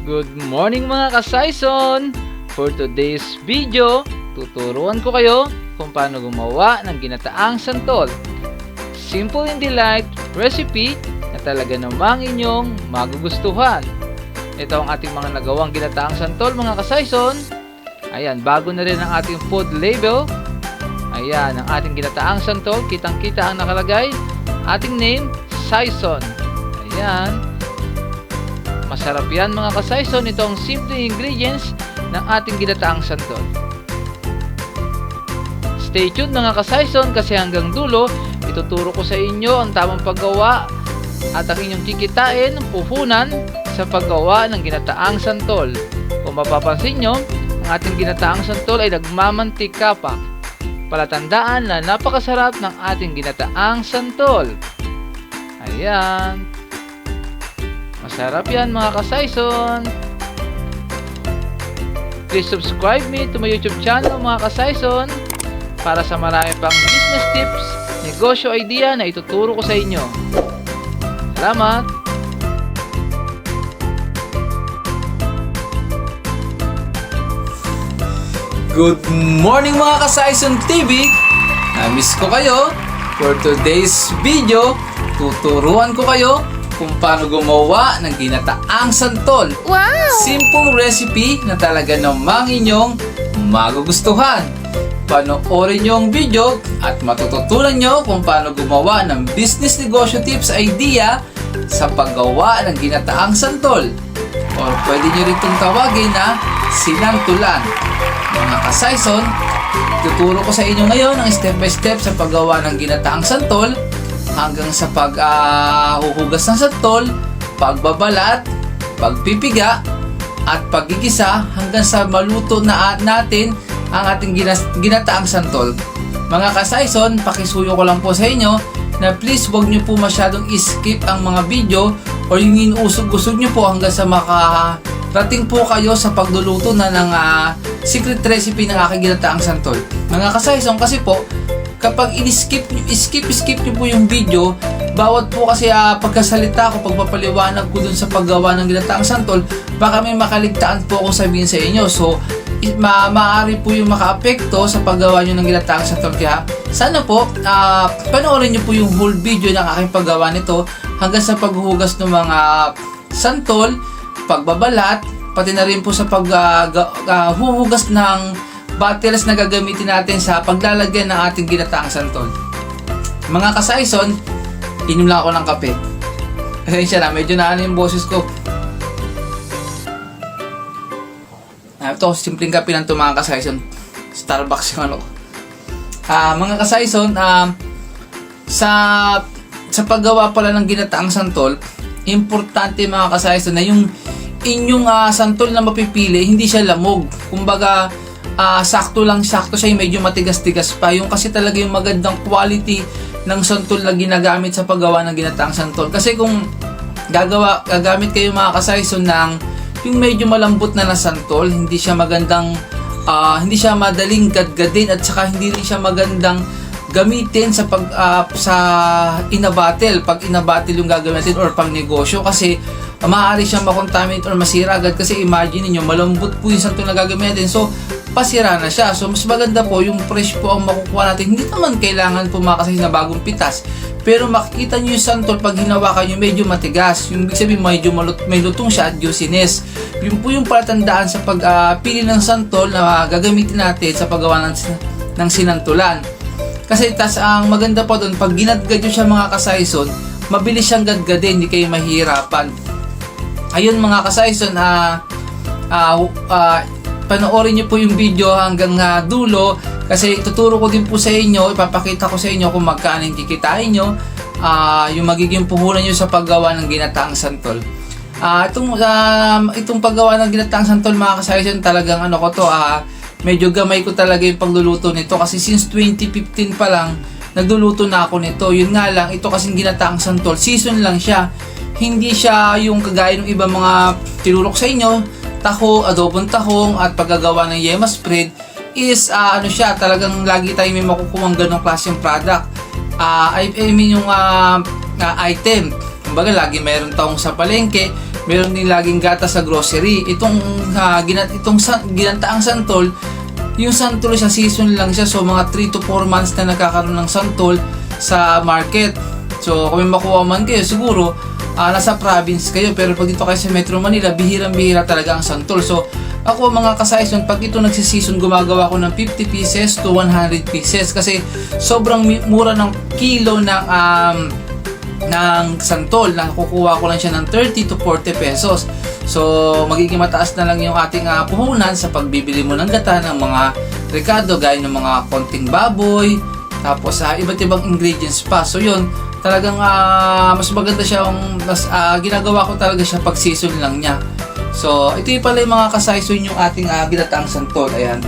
Good morning mga kasayson! For today's video, tuturuan ko kayo kung paano gumawa ng ginataang santol. Simple and delight recipe na talaga namang inyong magugustuhan. Ito ang ating mga nagawang ginataang santol mga kasayson. Ayan, bago na rin ang ating food label. Ayan, ang ating ginataang santol. Kitang-kita ang nakalagay. Ating name, Sayson. Ayan. Masarap yan mga kasayson. Ito ang simple ingredients ng ating ginataang santol. Stay tuned mga kasayson kasi hanggang dulo ituturo ko sa inyo ang tamang paggawa at ang inyong kikitain, puhunan sa paggawa ng ginataang santol. Kung mapapansin nyo, ang ating ginataang santol ay nagmamantika pa. Palatandaan na napakasarap ng ating ginataang santol. Ayan. Masarap yan mga kasayson. Please subscribe me to my YouTube channel mga kasayson para sa marami pang business tips, negosyo idea na ituturo ko sa inyo. Salamat! Good morning mga kasayson TV! Na-miss ko kayo. For today's video, tuturuan ko kayo kung paano gumawa ng ginataang santol. Wow! Simple recipe na talaga namang inyong magugustuhan. Panoorin nyo ang video at matututunan nyo kung paano gumawa ng business negosyo tips idea sa paggawa ng ginataang santol. Or pwede nyo rin itong tawagin na sinantulan. Mga kasayson, tuturo ko sa inyo ngayon ang step by step sa paggawa ng ginataang santol hanggang sa paghuhugas ng santol, pagbabalat, pagpipiga, at paggigisa hanggang sa maluto na natin ang ating ginataang santol. Mga kasayson, pakisuyo ko lang po sa inyo na please wag nyo po masyadong skip ang mga video o yung inuusog-usog nyo po hanggang sa makarating po kayo sa pagluluto na ng secret recipe ng aking ginataang santol. Mga kasayson, kasi po kapag skip nyo po yung video, bawat po kasi pagkasalita ko, pagpapaliwanag ko dun sa paggawa ng ginataang santol, baka may makaligtaan po akong sabihin sa inyo. So, maaari po yung makaapekto sa paggawa nyo ng ginataang santol. Kaya, sana po, panoorin nyo po yung whole video ng aking paggawa nito hanggang sa paghuhugas ng mga santol, pagbabalat, pati na rin po sa paghuhugas ng bottles na gagamitin natin sa paglalagyan ng ating ginataang santol. Mga kasayson, inom lang ako ng kape. Pasensya na, medyo naano yung boses ko. Ito, simpleng kape lang ito mga kasayson. Starbucks yung ano. Mga kasayson, sa paggawa pala ng ginataang santol, importante mga kasayson na yung inyong santol na mapipili, hindi siya lamog. Kumbaga, sakto siya, yung medyo matigas-tigas pa. Yung kasi talaga yung magandang quality ng santol na ginagamit sa paggawa ng ginataang santol. Kasi kung gagamit kayo mga kasayson ng yung medyo malambot na santol, hindi siya magandang, hindi siya madaling gadgadin at saka hindi rin siya magandang gamitin sa inabattle. Pag inabattle yung gagamitin or pang negosyo kasi maaari siyang makontaminate or masira agad kasi imagine niyo malambot po yung santol na gagamitin. So, pasira na siya. So, mas maganda po yung fresh po ang makukuha natin. Hindi naman kailangan po makasay na bagong pitas. Pero makikita nyo yung santol pag hinawakan nyo medyo matigas. Yung ibig sabihin medyo may lutong siya at juiciness. Yun po yung palatandaan sa pagpili ng santol na gagamitin natin sa paggawa ng sinantulan. Kasi ang maganda po doon, pag ginadgad nyo siya mga kasayson, mabilis siyang gadgadin, hindi kayo mahihirapan. Ayun mga kasayson, panoorin nyo po yung video hanggang dulo kasi tuturo ko din po sa inyo, ipapakita ko sa inyo kung magkano yung kikitain nyo, yung magiging puhunan nyo sa paggawa ng ginataang santol. Itong paggawa ng ginataang santol mga kasayson, talagang medyo gamay ko talaga yung pagluluto nito kasi since 2015 pa lang nagluluto na ako nito. Yun nga lang, ito kasing ginataang santol, season lang siya, hindi siya yung kagaya ng ibang mga tinurok sa inyo, adobong tahong at paggagawa ng yema spread is siya, talagang lagi tayo may makukuha ng ganong klaseng product. I mean yung item. Kumbaga lagi mayroon tahong sa palengke, meron din laging gatas sa grocery. Itong ginataang santol, yung santol sa season lang siya, so mga 3 to 4 months na nagkakaroon ng santol sa market. So kung may makuha man kayo, siguro nasa province kayo, pero pag dito kayo sa Metro Manila, bihirang-bihira talaga ang santol. So ako mga ka-Saison, pag ito nagsisison, gumagawa ko ng 50 pieces to 100 pieces kasi sobrang mura ng kilo ng santol. Nakukuha ko lang siya ng 30 to 40 pesos. So magiging mataas na lang yung ating puhunan sa pagbibili mo ng gata ng mga rekado, gaya ng mga konting baboy, tapos iba't ibang ingredients pa. So yun, talagang mas maganda siya, ginagawa ko talaga siya pag season lang niya. So ito yung pala yung mga ka-Saison, yung ating ginataang santol. Ayan,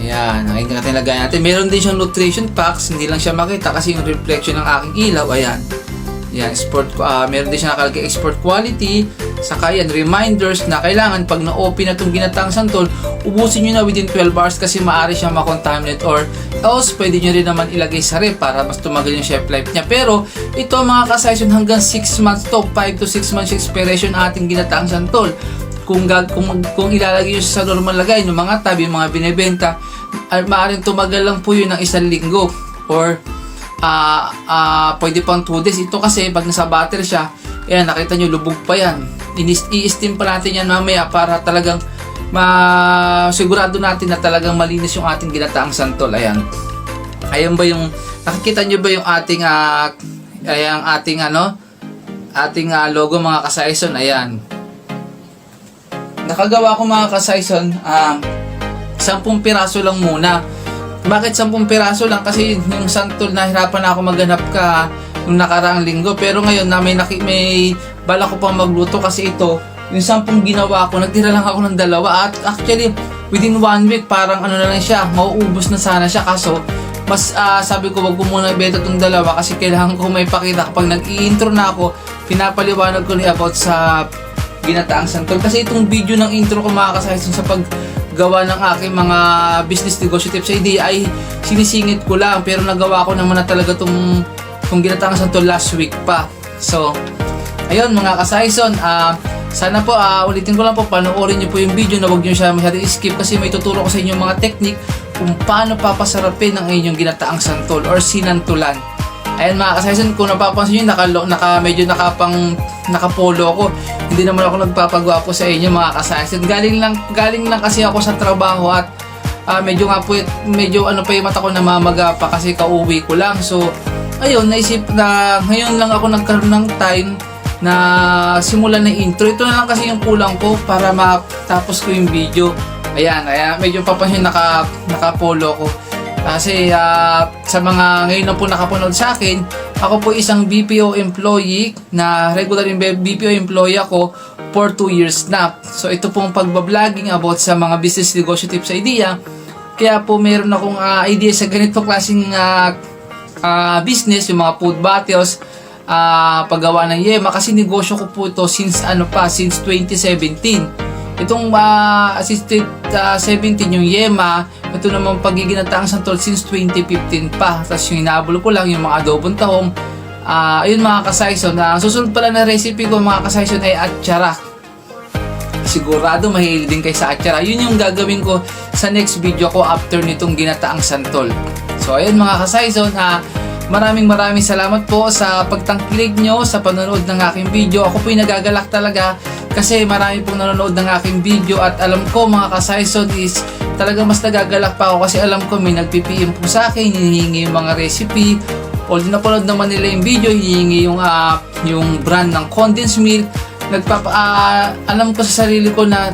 ang ating lagay natin. Meron din siyang nutrition packs, hindi lang siya makita kasi yung reflection ng aking ilaw. Ayan, meron din siya nakalagay export quality. Saka yan, reminders na kailangan pag na-open na itong ginataang santol, ubusin nyo na within 12 hours kasi maaari siyang makontaminate, or else pwede nyo rin naman ilagay sa ref para mas tumagal yung shelf life niya. Pero ito mga ka-Saison, hanggang 6 months to, 5 to 6 months expiration ating ginataang santol. Kung ilalagay nyo sa normal lagay ng mga tab, yung mga binibenta, maaaring tumagal lang po yun ng 1 linggo, or pwede pang 2 days. Ito kasi pag nasa battery siya, ayan, nakita nyo, lubog pa yan. I-steam pa natin yan mamaya para talagang sigurado natin na talagang malinis yung ating ginataang santol. Ayan ba yung, nakikita nyo ba yung ating ating logo mga ka-Saison? Ayan, nakagawa ko mga ka-Saison 10 piraso lang muna. Bakit 10 piraso lang? Kasi yung santol, nahirapan na ako maghanap nung nakaraang linggo, pero ngayon na may bala ko pang magluto kasi ito, yung 10 ginawa ko, nagtira lang ako ng 2, at actually within 1 week parang na lang siya, mauubos na sana siya. Kaso mas sabi ko, wag ko muna ibenta itong 2 kasi kailangan ko may pakita kapag nag-i-intro na ako, pinapaliwanag ko about sa ginataang santol. Kasi itong video ng intro ko mga ka-Saison sa paggawa ng aking mga business negosyo tips idea ay sinisingit ko lang, pero nagawa ko naman na talaga itong ginataang santol last week pa. So ayun mga ka-Saison, sana po ulitin ko lang po, panoorin nyo po yung video na huwag nyo siya masyadong skip kasi may tuturo ko sa inyo mga technique kung paano papasarapin ang inyong ginataang santol or sinantulan. Ayan mga ka-Saison, kung napapansin nyo, medyo nakapolo ako. Hindi naman ako nagpapagwapo sa inyo mga ka-Saison. Galing lang kasi ako sa trabaho at medyo ano pa yung mata ko, namamaga pa kasi kauwi ko lang. So ayun, naisip na ngayon lang ako nagkaroon ng time na simulan ng intro. Ito na lang kasi yung kulang ko para matapos ko yung video. Ayan, medyo papansin nakapolo ko. Kasi sa mga ngayon na po nakapanood sa akin, ako po isang BPO employee na regular BPO employee ako for 2 years na. So ito pong pagbablogger about sa mga business negosyo tips idea. Kaya po meron akong idea sa ganito klaseng business, yung mga food bottles, paggawa ng yema, kasi negosyo ko po ito since 2017. Itong since 2017 yung yema, ito naman pagiging ginataang santol since 2015 pa. Tapos yung inabol ko lang yung mga adobong tahong. Ayun mga ka-Saison, susunod pala na recipe ko mga ka-Saison ay atsara. Sigurado mahilig din kayo sa atsara. Yun yung gagawin ko sa next video ko after nitong ginataang santol. So ayun mga ka-Saison, maraming salamat po sa pagtangkilig nyo sa panonood ng aking video. Ako po'y nagagalak talaga kasi marami pong nanonood ng aking video, at alam ko mga ka-Saison is talaga mas nagagalak pa ako kasi alam ko may nagpi-PM po sa akin, hinihingi yung mga recipe, o napanood naman nila yung video, hinihingi yung brand ng condensed milk. Alam ko sa sarili ko na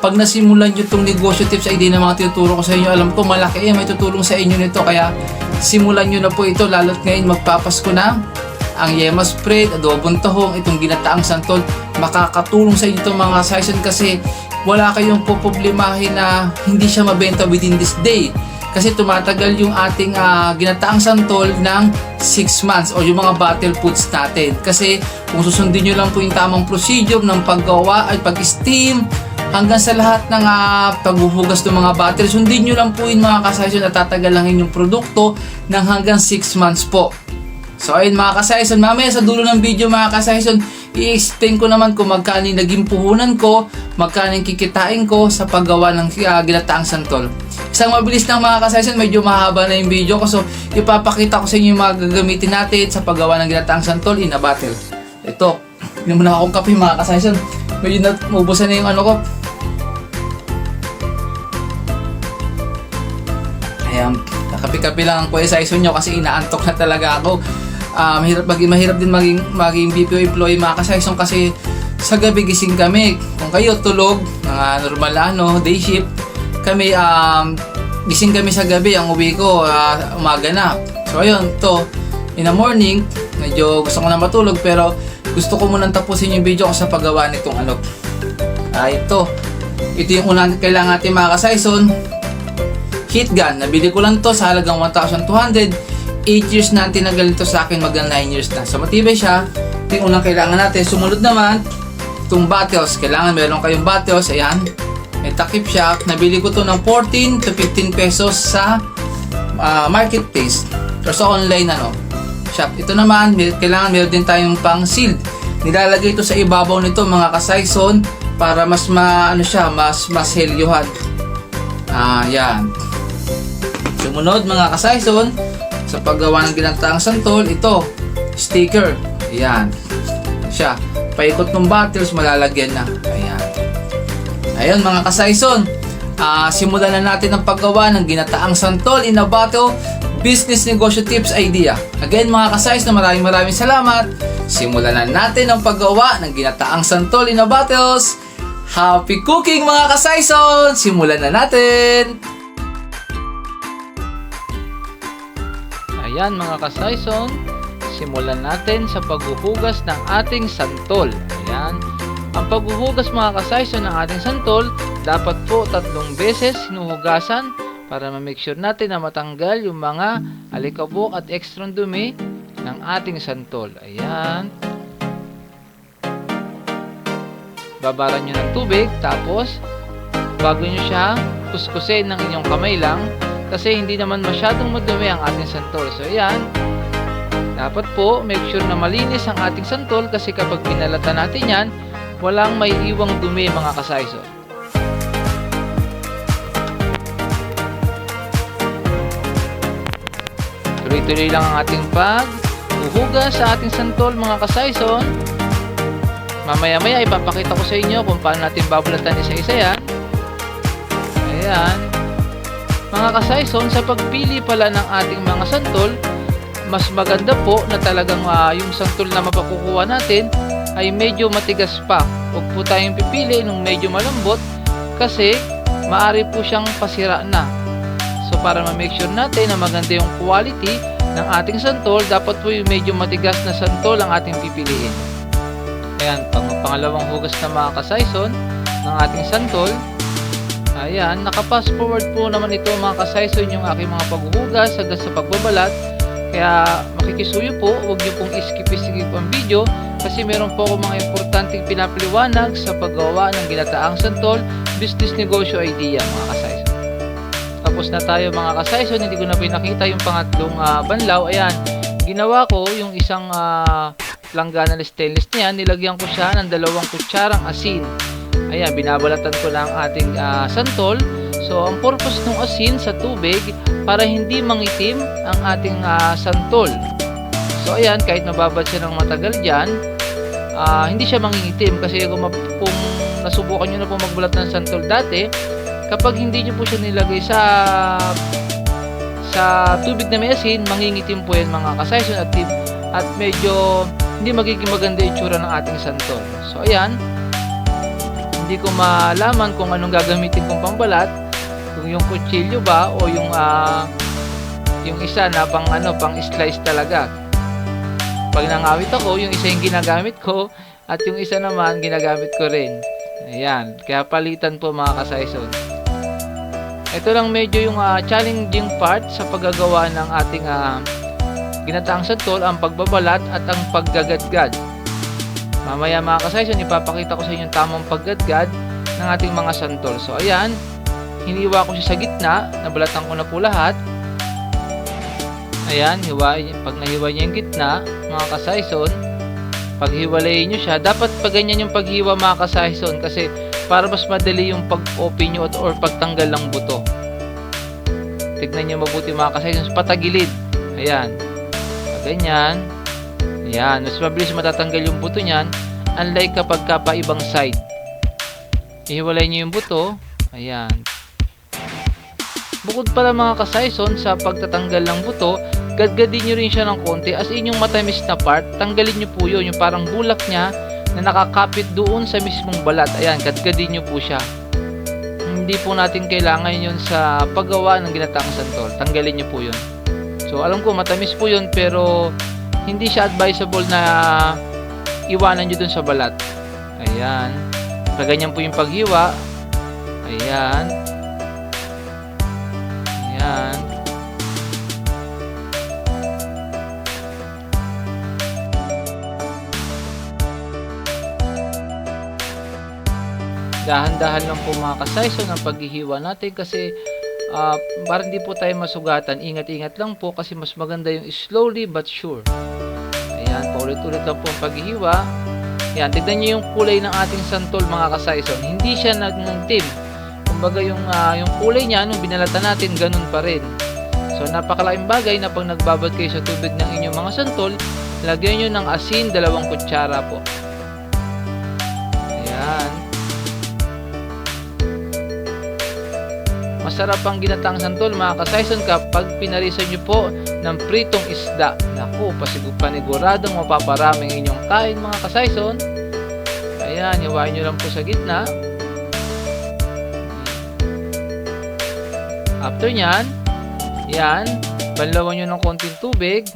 pag nasimulan nyo itong negosyo tips idea na mga tinuturo ko sa inyo, alam ko malaki may tutulong sa inyo nito, kaya simulan nyo na po ito, lalo't ngayon magpapasko na ang yema spread, adobong tahong, itong ginataang santol. Makakatulong sa inyo itong mga Saison kasi wala kayong poproblemahin na hindi siya mabenta within this day. Kasi tumatagal yung ating ginataang santol ng 6 months o yung mga bottle foods natin. Kasi kung susundin nyo lang po yung tamang procedure ng paggawa ay pag-steam hanggang sa lahat ng paghuhugas ng mga bottle, sundin nyo lang po yung mga ka-Saison at tatagal lang yung produkto ng hanggang 6 months po. So ayun mga ka-Saison, mamaya sa dulo ng video mga ka-Saison, i-explain ko naman kung magkano yung naging puhunan ko, magkano yung kikitain ko sa paggawa ng ginataang santol. Isang mabilis lang mga ka-Saison, medyo mahaba na yung video ko, so ipapakita ko sa inyo yung mga gagamitin natin sa paggawa ng ginataang santol in a bottle. Ito, hindi mo na akong kape mga ka-Saison, medyo naubusan na yung ano ko. Ayan, kape-kape lang ang Kuya Saison nyo kasi inaantok na talaga ako. Mahirap din maging BPO employee mga ka-Saison kasi sa gabi gising kami. Kung kayo tulog, mga normal day shift, kami gising kami sa gabi. Ang uwi ko umaga na. So ayun, in the morning, medyo gusto ko na matulog pero gusto ko munang tapusin yung video ko sa paggawa nitong ito yung unang kailangan natin mga ka-Saison. Heat gun, nabili ko lang to sa halagang 1,200. 8 years na tinagal ito sa akin, maging 9 years na. So matibay siya. Ito yung unang kailangan natin. Sumunod naman, itong bottles. Kailangan meron kayong bottles. Ayan. May takip siya. Nabili ko to ng 14 to 15 pesos sa marketplace or sa online shop. Ito naman, kailangan meron din tayong pang sealed. Nilalagay ito sa ibabaw nito mga ka-Saison para mas mas helyuhan. Yan. Sumunod mga ka-Saison, sa paggawa ng ginataang santol, ito, sticker. Ayan. Siya. Paikot ng bottles, malalagyan na. Ayan. Ayun mga ka-Saison. Simulan na natin ang paggawa ng ginataang santol in a bottle, business negosyo tips idea. Again mga ka-Saison, maraming salamat. Simulan na natin ang paggawa ng ginataang santol in a bottles. Happy cooking mga ka-Saison! Simulan na natin! Ayan mga ka-Saison, simulan natin sa paghuhugas ng ating santol. Ayan. Ang paghuhugas mga ka-Saison ng ating santol, dapat po 3 beses hinuhugasan para ma-make sure natin na matanggal yung mga alikabok at extra dumi ng ating santol. Ayan. Babaran nyo ng tubig, tapos bago nyo siya kuskusin ng inyong kamay lang, kasi hindi naman masyadong madumi ang ating santol. So ayan, dapat po make sure na malinis ang ating santol kasi kapag pinalatan natin yan, walang may iwang dumi mga ka-Saison. Tuloy-tuloy lang ang ating paghuhugas sa ating santol mga ka-Saison. Mamaya-maya ipapakita ko sa inyo kung paano natin babulatan isa-isa yan. Ayan. Mga ka-Saison, sa pagpili pala ng ating mga santol, mas maganda po na talagang yung santol na mapakukuha natin ay medyo matigas pa. Huwag po tayong pipili nung medyo malambot kasi maaari po siyang pasira na. So para ma-make sure natin na maganda yung quality ng ating santol, dapat po yung medyo matigas na santol ang ating pipiliin. Ayan, pangalawang hugas na mga ka-Saison ng ating santol. Ayan, naka-fast forward po naman ito mga ka-Saison yung aking mga paghuhugas hanggang sa pagbabalat. Kaya makikisuyo po, huwag nyo pong skip ang video kasi meron po ako mga importanteng pinapaliwanag sa paggawa ng ginataang santol, business negosyo idea mga ka-Saison. Tapos na tayo mga ka-Saison, hindi ko na pinakita yung pangatlong banlaw. Ayan, ginawa ko yung isang langganan stainless niya, nilagyan ko siya ng 2 kutsarang asin. Ayan, binabalatan ko lang ating santol. So, ang purpose ng asin sa tubig para hindi mangitim ang ating santol. So, ayan, kahit nababad siya ng matagal dyan, hindi siya mangingitim kasi kung nasubukan nyo na po magbalat ng santol dati, kapag hindi nyo po siya nilagay sa tubig na may asin, mangingitim po yan mga ka-Saison at medyo hindi magiging maganda yung itsura ng ating santol. So, ayan, hindi ko malaman kung anong gagamitin kong pambalat, kung yung kutsilyo ba o yung isa na pang slice talaga. Pag nangawit ako, yung isa yung ginagamit ko at yung isa naman ginagamit ko rin. Ayan, kaya palitan po mga ka-Saison. Ito lang medyo yung challenging part sa paggagawa ng ating ginataang santol, ang pagbabalat at ang paggagadgad. Mamaya mga ka-Saison, ipapakita ko sa inyo yung tamang paggadgad ng ating mga santol. So ayan, hiniwa ko siya sa gitna, nabalatan ko na po lahat. Ayan, pag nahiwa niya yung gitna, mga ka-Saison, paghiwalayin nyo siya. Dapat pag ganyan yung paghiwa, mga ka-Saison, kasi para mas madali yung pag-open nyo or pagtanggal ng buto. Tignan nyo mabuti, mga ka-Saison, patagilid. Ayan, pag ganyan, ayan, mas mabilis matatanggal yung buto niyan, unlike kapag pa ibang side. Ihiwalay nyo yung buto. Ayan. Bukod pala, mga ka-Saison, sa pagtatanggal ng buto, gadgadin nyo rin siya ng konti, as in yung matamis na part, tanggalin nyo po yun, yung parang bulak niya na nakakapit doon sa mismong balat. Ayan, gadgadin nyo po siya. Hindi po natin kailangan yun sa paggawa ng ginataang santol. Tanggalin nyo po yun. So, alam ko matamis po yun, pero hindi siya advisable na iwanan nyo dun sa balat. Ayan. Ganyan po yung paghiwa. Ayan. Ayan. Dahan-dahan lang po, mga ka-Saison, ang paghihiwa natin kasi para hindi po tayo masugatan. Ingat-ingat lang po kasi mas maganda yung slowly but sure. Ayan, paulit-ulit lang po ang paghihiwa. Ayan, tignan nyo yung kulay ng ating santol, mga ka-Saison. Hindi siya nagmungtim. Kumbaga yung kulay niya, nung binalatan natin, ganun pa rin. So, napakalaking bagay na pag nagbabad kayo sa tubig ng inyong mga santol, lagyan nyo ng asin, 2 kutsara po. Ayan. Masarap ang ginataang santol, mga ka-Saison, kapag pinarisan nyo po ng pritong isda. Naku, paniguradong mapaparami ang inyong kain, mga ka-Saison. Ayan, hiwain nyo lang po sa gitna. After nyan, yan, banlawan nyo ng konting tubig.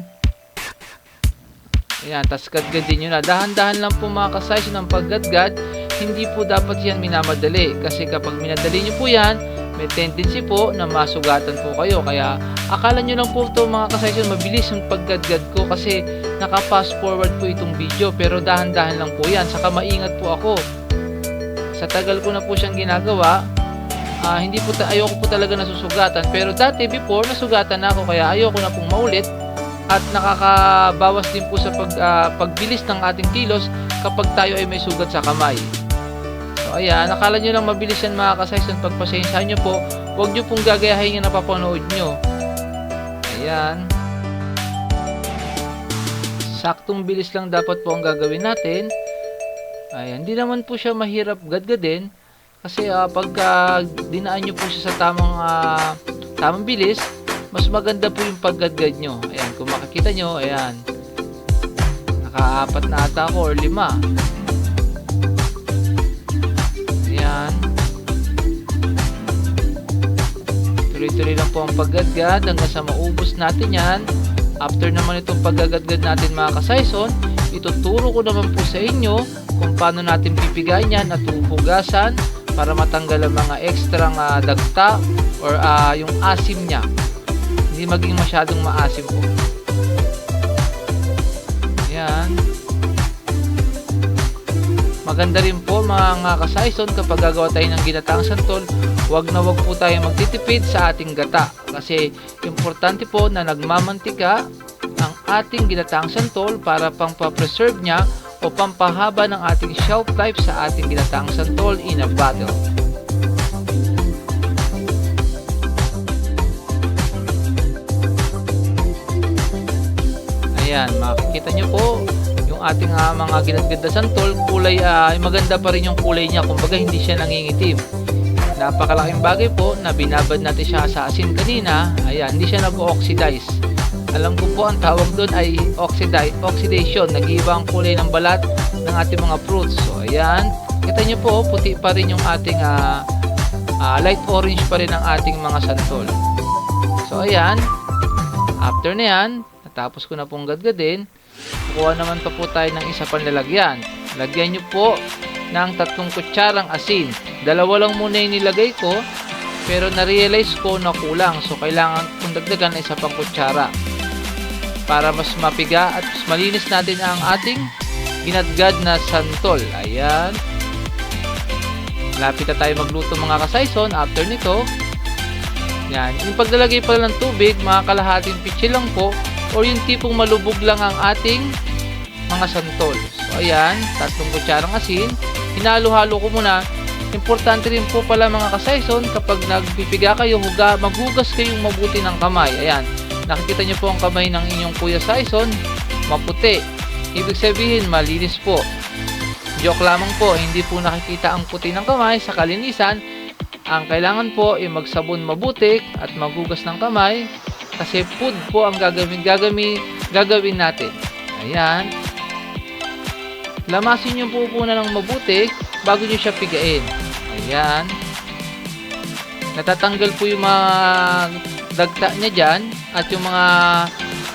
Ayan, tas gadgadin nyo na. Dahan-dahan lang po, mga ka-Saison, ang paggadgad. Hindi po dapat yan minamadali. Kasi kapag minadali nyo po yan, may tendency po na masugatan po kayo. Kaya akala nyo lang po ito, mga ka-Saison, mabilis yung paggadgad ko kasi naka-fast forward po itong video. Pero dahan-dahan lang po yan. Saka maingat po ako. Sa tagal ko na po siyang ginagawa, ayoko po talaga nasusugatan. Pero dati before, nasugatan na ako. Kaya ayoko na pong maulit. At nakakabawas din po sa pagbilis ng ating kilos kapag tayo ay may sugat sa kamay. Ayan, nakala nyo lang mabilis yan, mga ka-Saison. Pagpasensyahan nyo po, huwag nyo pong gagayahin yung napapanood nyo. Ayan. Saktong bilis lang dapat po ang gagawin natin. Ayan, hindi naman po siya mahirap gadgadin. Kasi pagka dinaan nyo po siya sa tamang bilis, mas maganda po yung paggadgad nyo. Ayan, kung makikita nyo, ayan. Naka-4 na ata ako or 5. Tuloy-tuloy lang po ang paggadgad hanggang sa maubos natin yan. After naman itong paggadgad natin, mga ka-Saison, ituturo ko naman po sa inyo kung paano natin pipigayin yan at huhugasan para matanggal ang mga extra dagta or yung asim niya. Hindi maging masyadong maasim po. Ayan. Maganda rin po, mga ka-Saison, kapag gagawa tayo ng ginataang santol, wag na wag po tayo magtitipid sa ating gata. Kasi importante po na nagmamantika ang ating ginataang santol para pampapreserve niya o pampahaba ng ating shelf life sa ating ginataang santol in a bottle. Ayan, makikita nyo po yung ating mga ginagad na santol, kulay, maganda pa rin yung kulay niya, kumbaga hindi siya nangingitim. Napakalaking bagay po na binabad natin siya sa asin kanina. Ayan, hindi siya nag-oxidize. Alam ko po ang tawag doon ay oxidation. Nag-iiba ang kulay ng balat ng ating mga fruits. So ayan, kita nyo po, puti pa rin yung ating light orange pa rin ang ating mga santol. So ayan, after na yan, natapos ko na pong gadgadin, kukuha naman pa po tayo ng isa pang lalagyan. Lagyan nyo po ng 3 kutsarang asin. 2 lang muna yung nilagay ko, pero na-realize ko na kulang. So, kailangan kong dagdagan isa pang kutsara para mas mapiga at mas malinis natin ang ating ginadgad na santol. Ayan. Lapit na tayo magluto, mga ka-Saison. After nito, Yan. Yung paglalagay pala ng tubig, mga kalahating pitsi lang po or yung tipong malubog lang ang ating mga santol. So ayan, 3 kutsarang asin. Hinalo-halo ko muna. Importante rin po pala mga ka-Saison, kapag nagpipiga kayo, maghugas kayong mabuti ng kamay. Ayan, nakikita nyo po ang kamay ng inyong Kuya Saison, maputi. Ibig sabihin, malinis po. Joke lamang po, hindi po nakikita ang puti ng kamay sa kalinisan. Ang kailangan po ay magsabon mabuti at maghugas ng kamay kasi food po ang gagawin natin. Ayan. Lamasin nyo po muna ng mabuti bago nyo siya pigain. Ayan. Natatanggal po yung mga dagta niya dyan at yung mga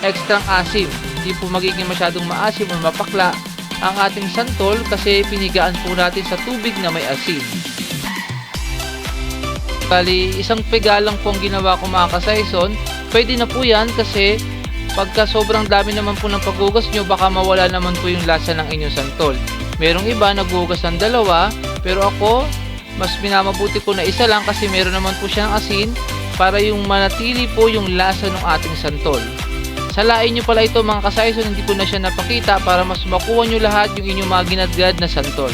extra asim. Hindi po magiging masyadong maasim o mapakla ang ating santol kasi pinigaan po natin sa tubig na may asin. Bali, isang piga lang po ang ginawa ko mga ka-Saison. Pwede na po yan kasi pagka sobrang dami naman po ng paghugas nyo, baka mawala naman po yung lasa ng inyong santol. Merong iba naghugas ng 2, pero ako mas minamabuti ko na isa lang kasi meron naman po siyang asin para yung manatili po yung lasa ng ating santol. Salain nyo pala ito mga ka-Saison, hindi ko na siya napakita para mas makuha nyo lahat yung inyong mga ginadgad na santol.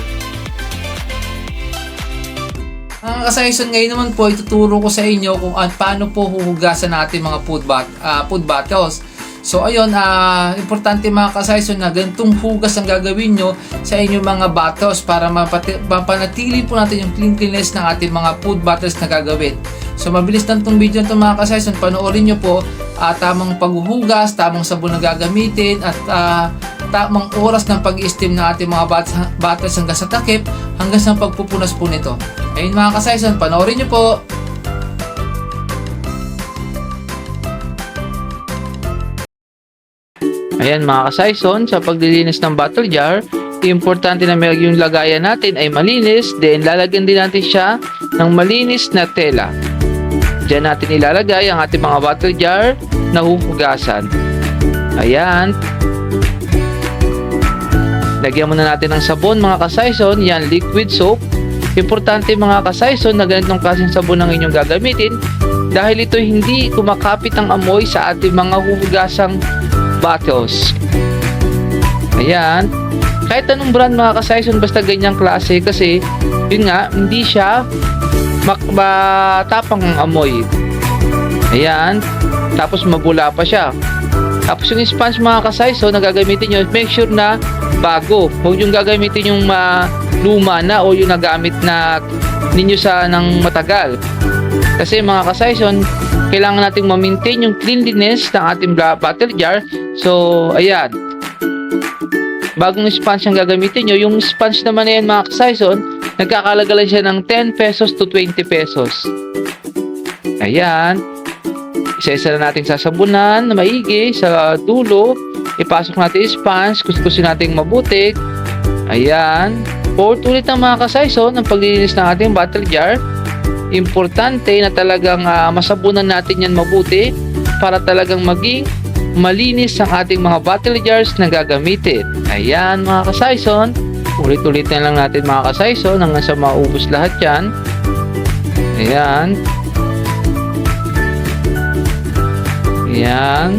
Mga ka-Saison, ngayon naman po ituturo ko sa inyo kung paano po huhugasan natin mga food bottles. So ayun, importante mga ka-Saison na ganitong hugas ang gagawin nyo sa inyong mga bottles para mapanatili po natin yung cleanliness ng ating mga food bottles na gagawin. So mabilis lang itong video nito mga ka-Saison, panoorin nyo po tamang paghuhugas, tamang sabon na gagamitin at tamang oras ng pag-steam ng ating mga bottles hanggang sa takip, hanggang sa pagpupunas po nito. Ayun mga ka-Saison, panoorin nyo po. Ayan mga ka-Saison, sa paglilinis ng bottle jar, importante na yung lagayan natin ay malinis, then lalagyan din natin siya ng malinis na tela. Diyan natin ilalagay ang ating mga bottle jar na huhugasan. Ayan. Lagyan muna natin ng sabon mga ka-Saison, yan liquid soap. Importante mga ka-Saison na ganitong klaseng sabon ang inyong gagamitin dahil ito hindi kumakapit ang amoy sa ating mga huhugasang bottles. Ayan. Kahit anong brand mga ka-Saison, basta ganyang klase kasi yun nga, hindi siya matapang ang amoy. Ayan. Tapos mabula pa siya. Tapos yung sponge mga ka-Saison na gagamitin nyo, make sure na bago. Huwag yung gagamitin yung luma na o yung nagamit na ninyo ng matagal. Kasi mga ka-Saison, kailangan nating ma-maintain yung cleanliness ng ating bottle jar. So, ayan. Bagong sponge ang gagamitin nyo. Yung sponge naman na yan mga ka-Saison, nagkakalaga lang siya ng 10 pesos to 20 pesos. Ayan. Isa-isa na natin sasabunan na maigi sa dulo. Ipasok natin yung sponge. Kuskusin natin mabuti. Ayan. 4 ulit ng mga ka-Saison ang paglilinis ng ating bottle jar. Importante na talagang masabunan natin yan mabuti para talagang maging malinis ang ating mga bottle jars na gagamitin. Ayan mga ka-Saison. Ulit-ulit na lang natin mga ka-Saison hanggang sa maubos lahat yan. Ayan. Ayan.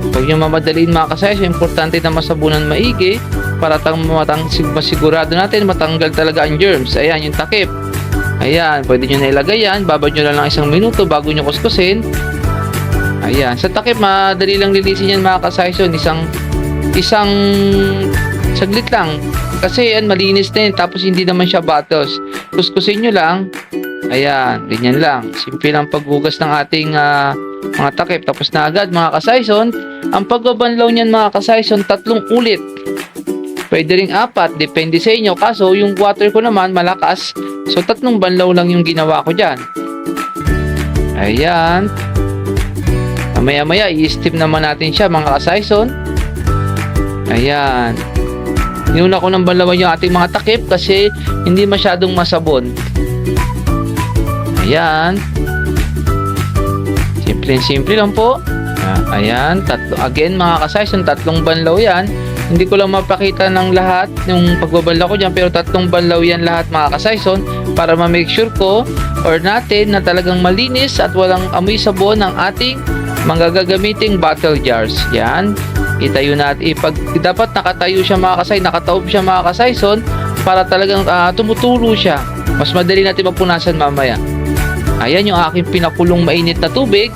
Huwag nyo mamadaliin mga ka-Saison. Importante na masabunan maigi para masigurado natin matanggal talaga ang germs. Ayan yung takip. Ayan. Pwede nyo na ilagay yan. Babad nyo lang 1 minuto bago nyo kuskusin. Ayan. Sa takip, madali lang linisin yan mga ka-Saison. Isang saglit lang. Kasi yan, malinis na yun. Tapos hindi naman siya bottles. Kuskusin nyo lang. Ayan. Ganyan lang. Simple lang paghugas ng ating mga takip. Tapos na agad mga ka-Saison. Ang pagbabanlaw niyan mga ka-Saison, 3 ulit. Pwede ring 4. Depende sa inyo. Kaso yung water ko naman malakas. So 3 banlaw lang yung ginawa ko dyan. Ayan. Maya-maya, i-steam naman natin siya mga ka-Saison. Ayan. Inuna ko ng banlawan yung ating mga takip kasi hindi masyadong masabon. Ayan. Simple lang po. Ayan. Again mga ka-Saison, 3 banlaw yan. Hindi ko lang mapakita ng lahat yung pagbabanlaw ko dyan, pero 3 banlaw yan lahat mga ka-Sison para ma-make sure ko or natin na talagang malinis at walang amoy sabon ng ating mga gagamiting bottle jars. Yan. Itayo natin. Dapat nakatayo siya mga kasay, nakataob siya mga ka-Sison para talagang tumutulo siya. Mas madali natin mapunasan mamaya. Ayan yung aking pinakulong mainit na tubig.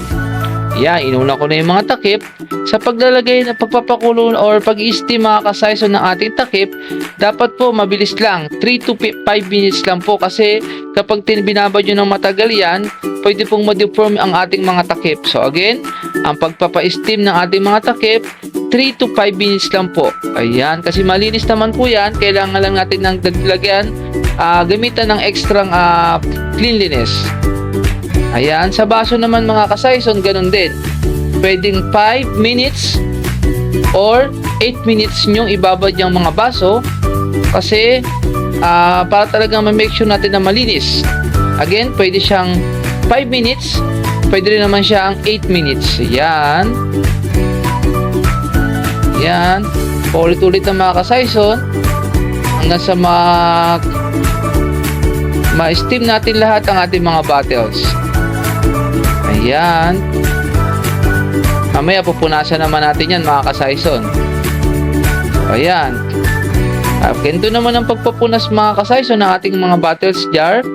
Yan, inuna ko na yung mga takip. Sa paglalagay ng pagpapakulo or pag-i-steam mga ka-Sison ng ating takip, dapat po mabilis lang. 3 to 5 minutes lang po kasi kapag binabad nyo ng matagal yan, pwede pong ma-deform ang ating mga takip. So again, ang pagpapa-steam ng ating mga takip, 3 to 5 minutes lang po. Ayan, kasi malinis naman po yan. Kailangan lang natin ng daglagyan, gamitan ng extra cleanliness. Ayan, sa baso naman mga ka-Sison, ganun din. Pwedeng 5 minutes or 8 minutes nyong ibabad yung mga baso kasi para talagang ma-make sure natin na malinis. Again, pwede siyang 5 minutes, pwede rin naman siyang 8 minutes. Ayan. Ayan. Paulit-ulit ng mga ka-Sison hanggang sa ma-steam natin lahat ang ating mga bottles. Ayan. Mamaya pupunasan naman natin yan mga ka-Sison. Ayan. Ganito naman ang pagpapunas mga ka-Sison ng ating mga bottles jar,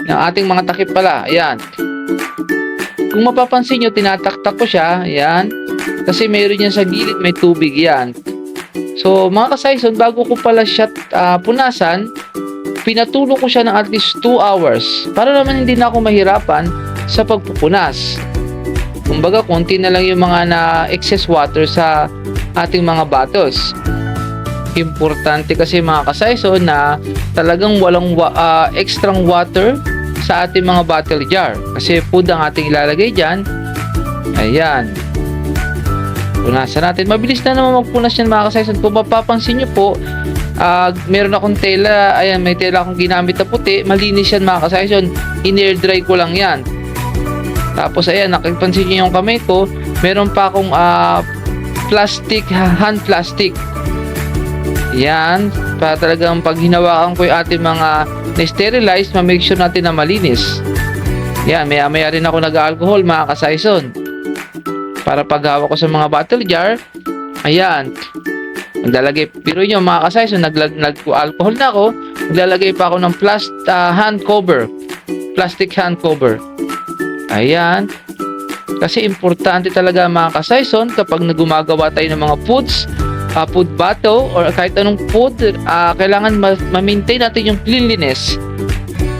ng ating mga takip pala. Ayan. Kung mapapansin nyo, tinataktak ko siya. Ayan. Kasi mayroon yan sa gilid, may tubig yan. So mga ka-Sison, bago ko pala siya punasan, pinatulo ko siya ng at least 2 hours para naman hindi na ako mahirapan sa pagpupunas. Kumbaga, konti na lang yung mga na-excess water sa ating mga bottles. Importante kasi mga ka-Sison na talagang walang extra water sa ating mga bottle jar. Kasi food ang ating ilalagay dyan. Ayan. Punasan natin. Mabilis na naman magpunas yan mga ka-Sison. Kung mapapansin nyo po, meron akong tela. Ayan, may tela akong ginamit na puti. Malinis yan mga ka-Sison. In-air dry ko lang yan. Tapos ayan, nakipansin nyo yung kamay ko, meron pa akong plastic, hand plastic. Yan, para talagang pag hinawakan ko yung ating mga na-sterilize, ma-make sure natin na malinis. Yan, maya-maya rin ako nag-alcohol mga ka-Sison. Para paghawak ko sa mga bottle jar, ayan, naglalagay, pero nyo mga ka-Sison, nag-alcohol na ako, naglalagay pa ako ng hand cover, plastic hand cover. Ayan. Kasi importante talaga mga ka-Sison kapag gumagawa tayo ng mga foods, food bottle or kahit anong food, kailangan ma-maintain natin yung cleanliness.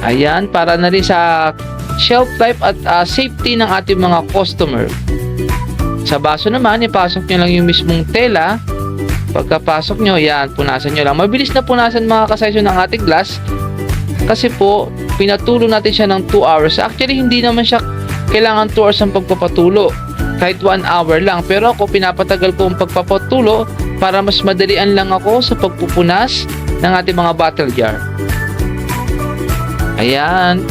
Ayan, para na rin sa shelf life at safety ng ating mga customer. Sa baso naman, ipasok nyo lang yung mismong tela. Pagkapasok nyo, yan, punasan nyo lang. Mabilis na punasan mga ka-Sison ng ating glass. Kasi po, pinatulo natin siya ng 2 hours. Actually, hindi naman siya kailangan 2 hours ang pagpapatulo. Kahit 1 hour lang. Pero ako, pinapatagal ko ang pagpapatulo para mas madalian lang ako sa pagpupunas ng ating mga bottle jar. Ayan.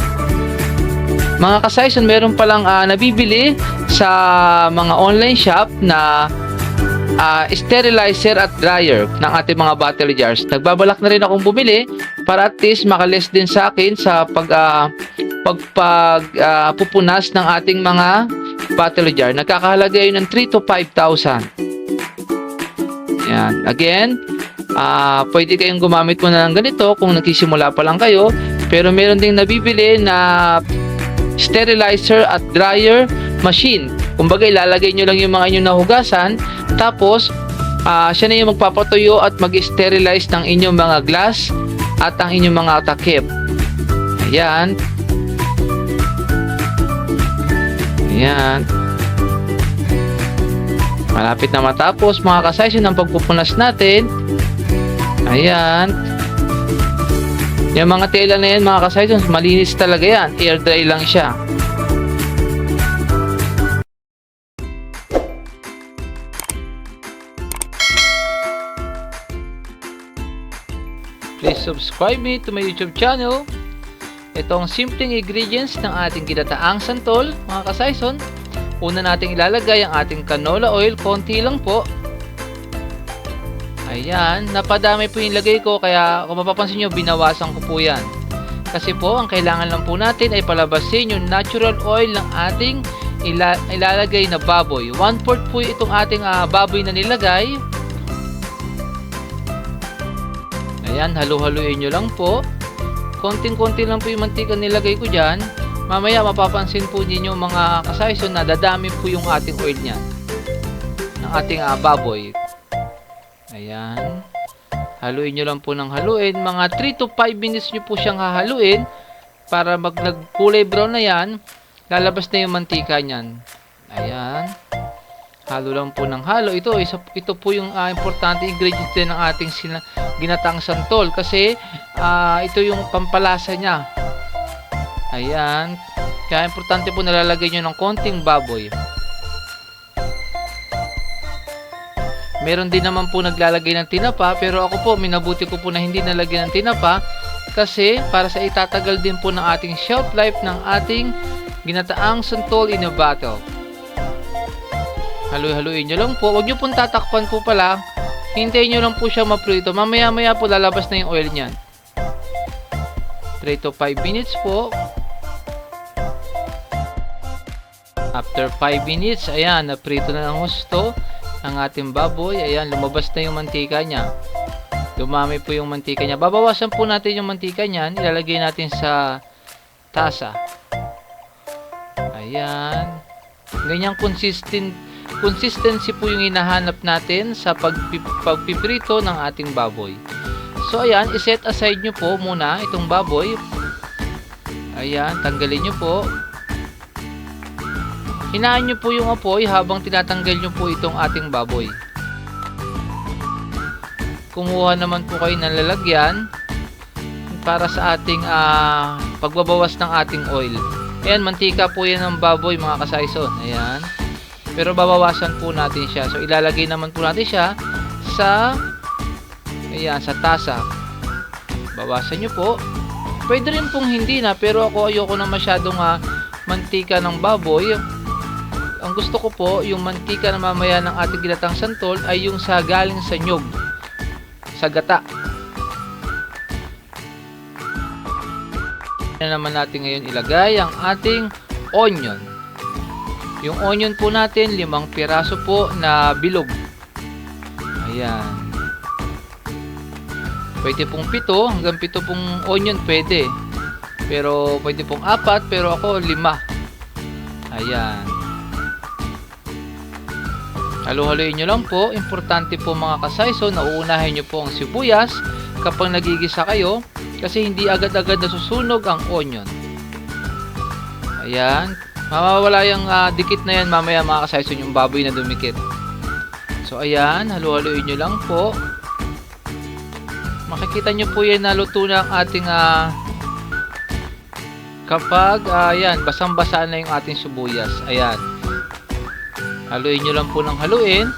Mga ka-Sison, meron palang nabibili sa mga online shop na sterilizer at dryer ng ating mga bottle jars. Nagbabalak na rin akong bumili para at least makaless din sa akin sa pagpupunas ng ating mga bottle jar. Nagkakahalaga yun ng 3 to 5,000. Yan. Again, pwede kayong gumamit mo na ng ganito kung nagsisimula pa lang kayo. Pero meron ding nabibili na sterilizer at dryer machine. Kumbaga, ilalagay nyo lang yung mga inyong nahugasan. Tapos, siya na yung magpapatuyo at mag-sterilize ng inyong mga glass at ang inyong mga takip. Ayan. Ayan. Malapit na matapos mga ka-Sison ang pagpupunas natin. Ayan. Yung mga tela na yan mga ka-Sison, malinis talaga yan. Air dry lang siya. Please subscribe me to my YouTube channel. Ito ang simpleng ingredients ng ating ginataang santol, mga ka-Sison. Una nating ilalagay ang ating canola oil, konti lang po. Ayan. Ayan, napadami po yung lagay ko, kaya kung mapapansin nyo, binawasan ko po yan. Kasi po, ang kailangan lang po natin ay palabasin yung natural oil ng ating ilalagay na baboy. 1/4 po itong ating baboy na nilagay. Ayan, halu-haluin nyo lang po. Konting-konti lang po yung mantika nilagay ko dyan. Mamaya mapapansin po ninyo mga kasayson na dadami po yung ating oil niyan. Ng ating baboy. Ayan. Haluin nyo lang po ng haluin. Mga 3 to 5 minutes nyo po siyang hahaluin para nagkulay brown na yan, lalabas na yung mantika niyan. Ayan. Halo lang po ng halo. Ito po yung importante ingredients din ng ating ginataang santol kasi ito yung pampalasa niya. Ayan. Kaya importante po nalalagay nyo ng konting baboy. Meron din naman po naglalagay ng tinapa, pero ako po minabuti ko po na hindi nalagyan ng tinapa kasi para sa itatagal din po ng ating shelf life ng ating ginataang santol in a bottle. Haluin nyo lang po. Huwag nyo pong tatakpan po pala. Hintayin nyo lang po siya maprito. Mamaya po lalabas na yung oil nyan. 3 to 5 minutes po. After 5 minutes, ayan, naprito na ng husto ang ating baboy. Ayan, lumabas na yung mantika niya. Dumami po yung mantika niya. Babawasan po natin yung mantika niyan. Ilalagay natin sa tasa. Ayan. Ganyang consistency po yung hinahanap natin sa pagpiprito ng ating baboy. So, ayan, iset aside nyo po muna itong baboy. Ayan, tanggalin nyo po. Hinaan nyo po yung apoy habang tinatanggal nyo po itong ating baboy. Kumuha naman po kayo ng lalagyan para sa ating pagbabawas ng ating oil. Ayan, mantika po yan ng baboy mga kasayson. Ayan. Pero babawasan po natin siya. So, ilalagay naman po natin siya sa sa tasa. Bawasan nyo po. Pwede rin pong hindi na, pero ako ayoko na masyadong mantika ng baboy. Ang gusto ko po, yung mantika na mamaya ng ating ginataang santol ay yung sa galing sa nyog, sa gata. Na naman natin ngayon ilagay ang ating onion. Yung onion po natin, 5 piraso po na bilog. Ayan. Pwede pong 7, hanggang 7 pong onion pwede. Pero pwede pong 4, pero ako 5. Ayan. Halo-haloin nyo lang po. Importante po mga kasayso na uunahin nyo po ang sibuyas kapag nagigisa kayo kasi hindi agad-agad nasusunog ang onion. Ayan. Mamawala yung dikit na yan mamaya mga kasayso yung baboy na dumikit. So ayan, halo-haloin nyo lang po. Makikita nyo po yan na luto na ang ating kapag ayan, basang-basa na yung ating sibuyas. Ayan. Haluin nyo lang po ng haluin.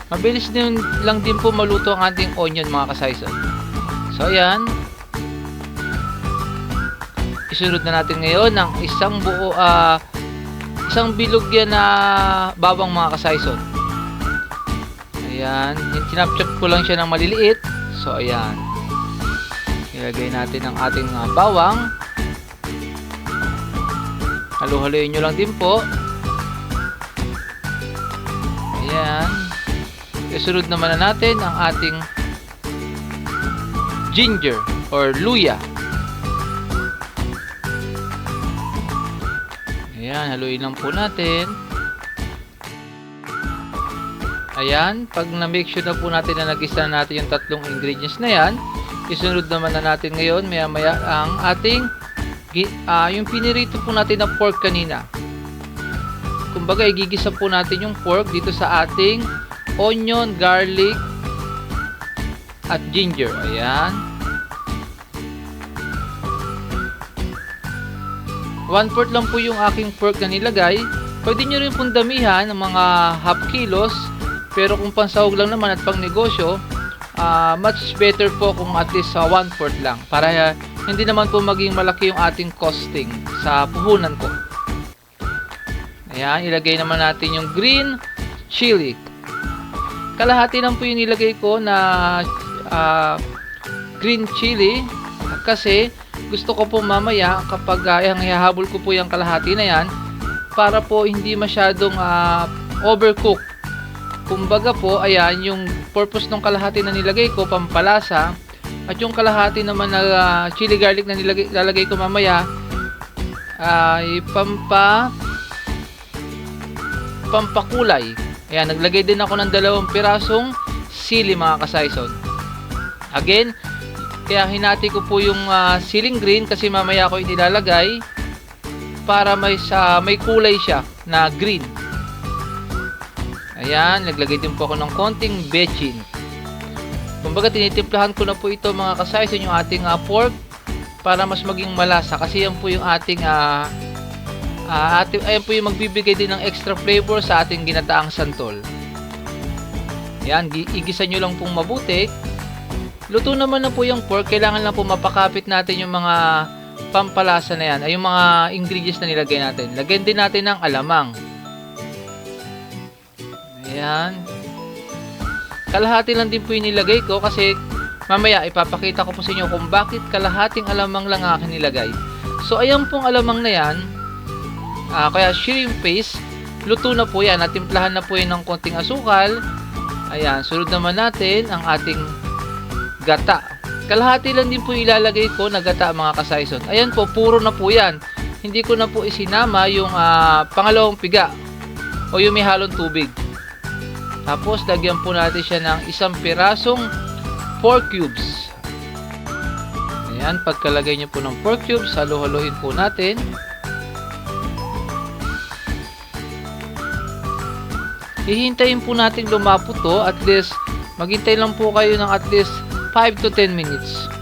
Mabilis din lang din po maluto ang ating onion mga kasayson. So ayan. Isunod na natin ngayon ng isang bilog yan na bawang mga kasayson. Ayan. Tinapchop ko lang siya ng maliliit. So ayan. Ilagay natin ang ating bawang. Halu-haluin nyo lang din po. Ayan. Isunod naman na natin ang ating ginger or luya. Ayan, haluin lang po natin. Ayan, pag na-make sure na po natin na nag-isa na natin yung 3 ingredients na yan, isunod naman na natin ngayon maya-maya ang ating yung pinirito po natin na pork kanina. Kumbaga, igigisa po natin yung pork dito sa ating onion, garlic, at ginger. Ayan. 1/4 lang po yung aking pork na nilagay. Pwede nyo rin pong damihan ng mga half kilos. Pero kung pansahog lang naman at pang negosyo, much better po kung at least 1/4 lang. Para hindi naman po maging malaki yung ating costing sa puhunan ko. Ayan, ilagay naman natin yung green chili. kalahati lang po yung nilagay ko na green chili kasi gusto ko po mamaya kapag ihahabol ko po yung kalahati na yan para po hindi masyadong overcook. Kumbaga po, ayan, yung purpose ng kalahati na nilagay ko, pampalasa, at yung kalahati naman na chili garlic na lalagay ko mamaya ay pampakulay. Ayan, naglagay din ako ng 2 pirasong sili mga kasaison. Again, kaya hinati ko po yung siling green kasi mamaya ko inilalagay para may kulay siya na green. Ayan, naglagay din po ako ng konting bechin. Kumbaga tinitimplahan ko na po ito mga kasaison yung ating pork para mas maging malasa kasi yan po yung ating ayan po yung magbibigay din ng extra flavor sa ating ginataang santol. Ayan, igisa nyo lang pong mabuti. Luto naman na po yung pork, kailangan lang po mapakapit natin yung mga pampalasa na yan, ay yung mga ingredients na nilagay natin. Lagyan din natin ng alamang. Ayan. Kalahati lang din po yung nilagay ko kasi mamaya ipapakita ko po sa inyo kung bakit kalahating alamang lang akin nilagay. So ayan pong alamang na yan, kaya shrimp paste, luto na po yan. Natimplahan na po yan ng konting asukal. Ayan, sunod naman natin ang ating gata. Kalahati lang din po ilalagay ko na gata mga kasaison. Ayan po, puro na po yan. Hindi ko na po isinama yung pangalawang piga o yung may halong tubig. Tapos lagyan po natin siya ng 1 pirasong pork cubes. Ayan, pagkalagay nyo po ng pork cubes, halo-halohin po natin. Hihintayin po natin lumapo to, at least maghintay lang po kayo ng at least 5 to 10 minutes.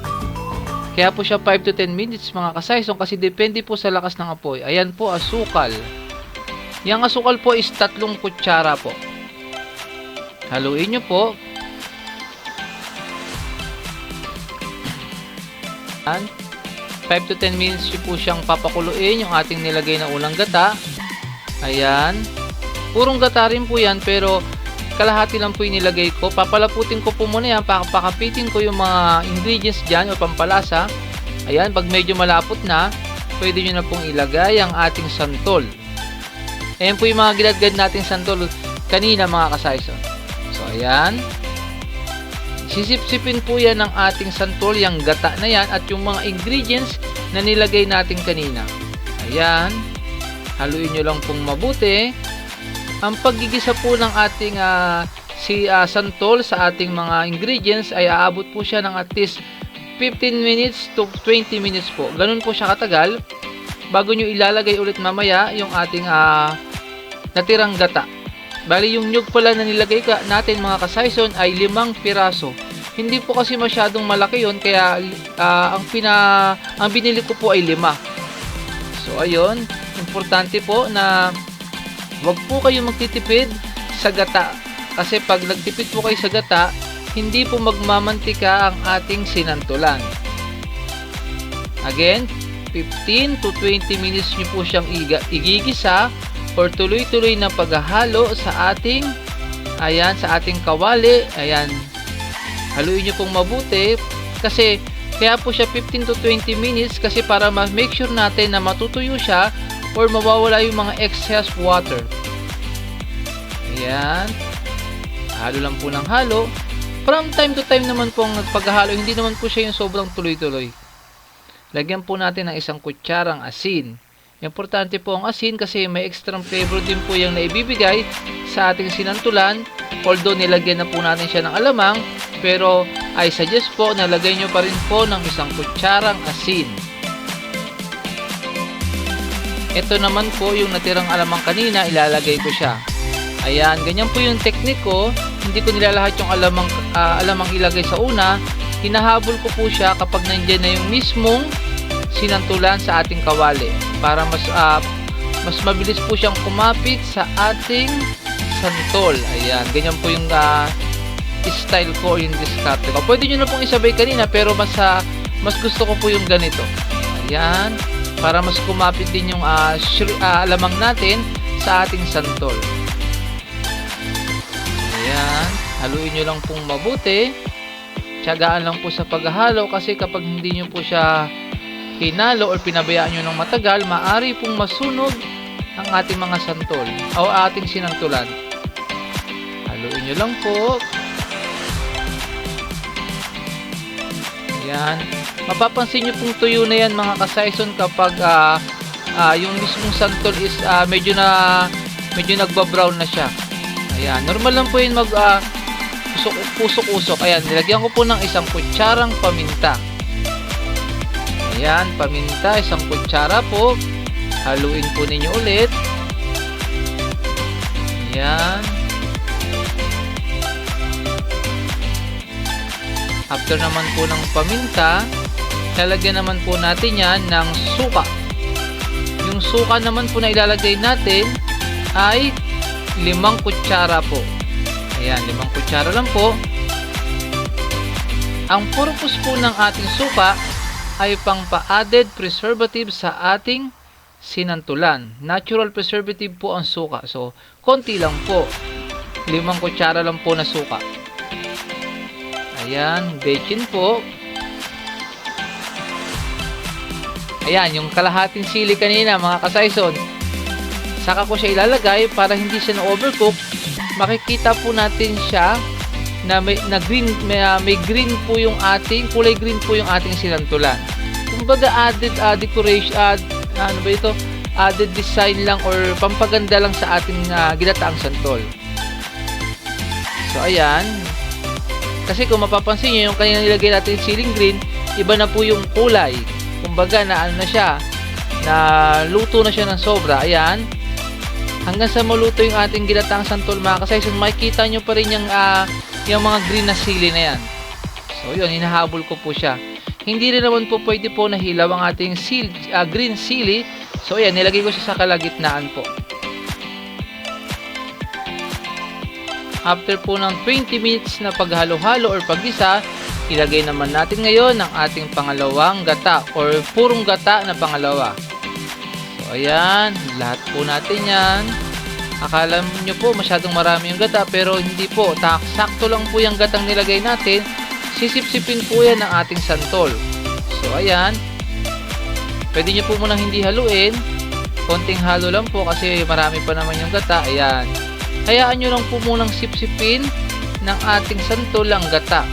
Kaya po siya 5 to 10 minutes mga kasaison kasi depende po sa lakas ng apoy. Ayan po, asukal. Yang asukal po is 3 kutsara po. Haluin nyo po. Ayan. 5 to 10 minutes nyo po siyang papakuluin yung ating nilagay na unang gata. Ayan. Purong gata rin po yan pero kalahati lang po yung nilagay ko. Papalaputin ko po muna yan. Pakapitin ko yung mga ingredients dyan o pampalasa. Ayan. Pag medyo malapot na, pwede nyo na pong ilagay ang ating santol. Ayan po yung mga ginadgad natin santol kanina mga kasaison. So, ayan. Sisip-sipin po yan ng ating santol, yung gata na yan, at yung mga ingredients na nilagay natin kanina. Ayan. Haluin nyo lang pong mabuti. Ang paggigisa po ng ating santol sa ating mga ingredients ay aabot po siya ng at least 15 minutes to 20 minutes po. Ganun po siya katagal bago nyo ilalagay ulit mamaya yung ating natirang gata. Bali yung nyug pala na nilagay natin mga kasaison ay 5 piraso. Hindi po kasi masyadong malaki yon kaya ang binili ko po ay 5. So ayun, importante po na wag po kayo magtitipid sa gata. Kasi pag nagtipid po kayo sa gata, hindi po magmamantika ang ating sinantulan. Again, 15 to 20 minutes nyo po siyang igigisa or tuloy-tuloy na paghahalo sa ating kawali. Ayan, haluin nyo pong mabuti kasi kaya po siya 15 to 20 minutes kasi para ma-make sure natin na matutuyo siya or mawawala yung mga excess water. Ayan, halo lang po ng halo. From time to time naman po ang paghahalo, hindi naman po siya yung sobrang tuloy-tuloy. Lagyan po natin ng 1 kutsarang asin. Importante po ang asin kasi may extra flavor din po yung naibibigay sa ating sinantulan. Although nilagyan na po natin siya ng alamang, pero I suggest po na lagay nyo pa rin po ng 1 kutsarang asin. Ito naman po yung natirang alamang kanina, ilalagay ko siya. Ayan, ganyan po yung technique ko. Hindi ko nilalahat yung alamang ilagay sa una. Hinahabol ko po siya kapag nandiyan na yung mismong sinantulan sa ating kawali para mas mabilis po siyang kumapit sa ating santol. Ayan, ganyan po yung style ko, yung diskarte ko. Pwede nyo na pong isabay kanina pero mas gusto ko po yung ganito. Ayan, para mas kumapit din yung alamang natin sa ating santol. Ayan, haluin nyo lang pong mabuti. Tiyagaan lang po sa paghahalo kasi kapag hindi nyo po siya hinalo or pinabayaan nyo ng matagal, maaari pong masunog ang ating mga santol o ating sinantulan. Haluin nyo lang po. Ayan. Mapapansin nyo pong tuyo na yan mga ka-Saison kapag yung mismong santol is medyo nagbabrown na siya. Ayan. Normal lang po yun usok-usok. Ayan. Nilagyan ko po ng isang kutsarang paminta. Ayan. Paminta. Isang kutsara po. Haluin po ninyo ulit. Ayan. After naman po ng paminta, lalagyan naman po natin yan ng suka. Yung suka naman po na ilalagay natin ay 5 kutsara po. Ayan, 5 kutsara lang po. Ang purpose po ng ating suka ay pang-pa-added preservative sa ating sinantulan. Natural preservative po ang suka. So, konti lang po. 5 kutsara lang po na suka. Ayan, bechin po. Ayan, yung kalahating sili kanina mga ka-Saison. Saka ko siya ilalagay para hindi siya na-overcook. Makikita po natin siya na may green po yung ating, kulay green po yung ating sinantulan. Kumbaga added decoration, ano ba ito? Added design lang or pampaganda lang sa ating ginataang santol. So ayan. Kasi kung mapapansin nyo, yung kanina nilagay natin siling green, iba na po yung kulay. Kumbaga na ano na siya, na luto na siya ng sobra. Ayan. Hanggang sa maluto yung ating ginataang santol mga ka-Saison, makikita nyo pa rin yung mga green na sili na yan. So yun, hinahabol ko po siya. Hindi rin naman po pwede po nahilaw ang ating green sili. So ayan, nilagay ko siya sa kalagitnaan po. After po ng 20 minutes na paghalo-halo or paggisa, ilagay naman natin ngayon ang ating pangalawang gata or purong gata na pangalawa. So ayan, lahat po natin yan. Akala nyo po masyadong marami yung gata pero hindi po. Sakto lang po yung gatang nilagay natin. Sisip-sipin po yan ng ating santol. So ayan, pwede nyo po munang hindi haluin. Konting halo lang po kasi marami pa naman yung gata. Ayan. Hayaan nyo lang po munang sip-sipin ng ating santol ang gata.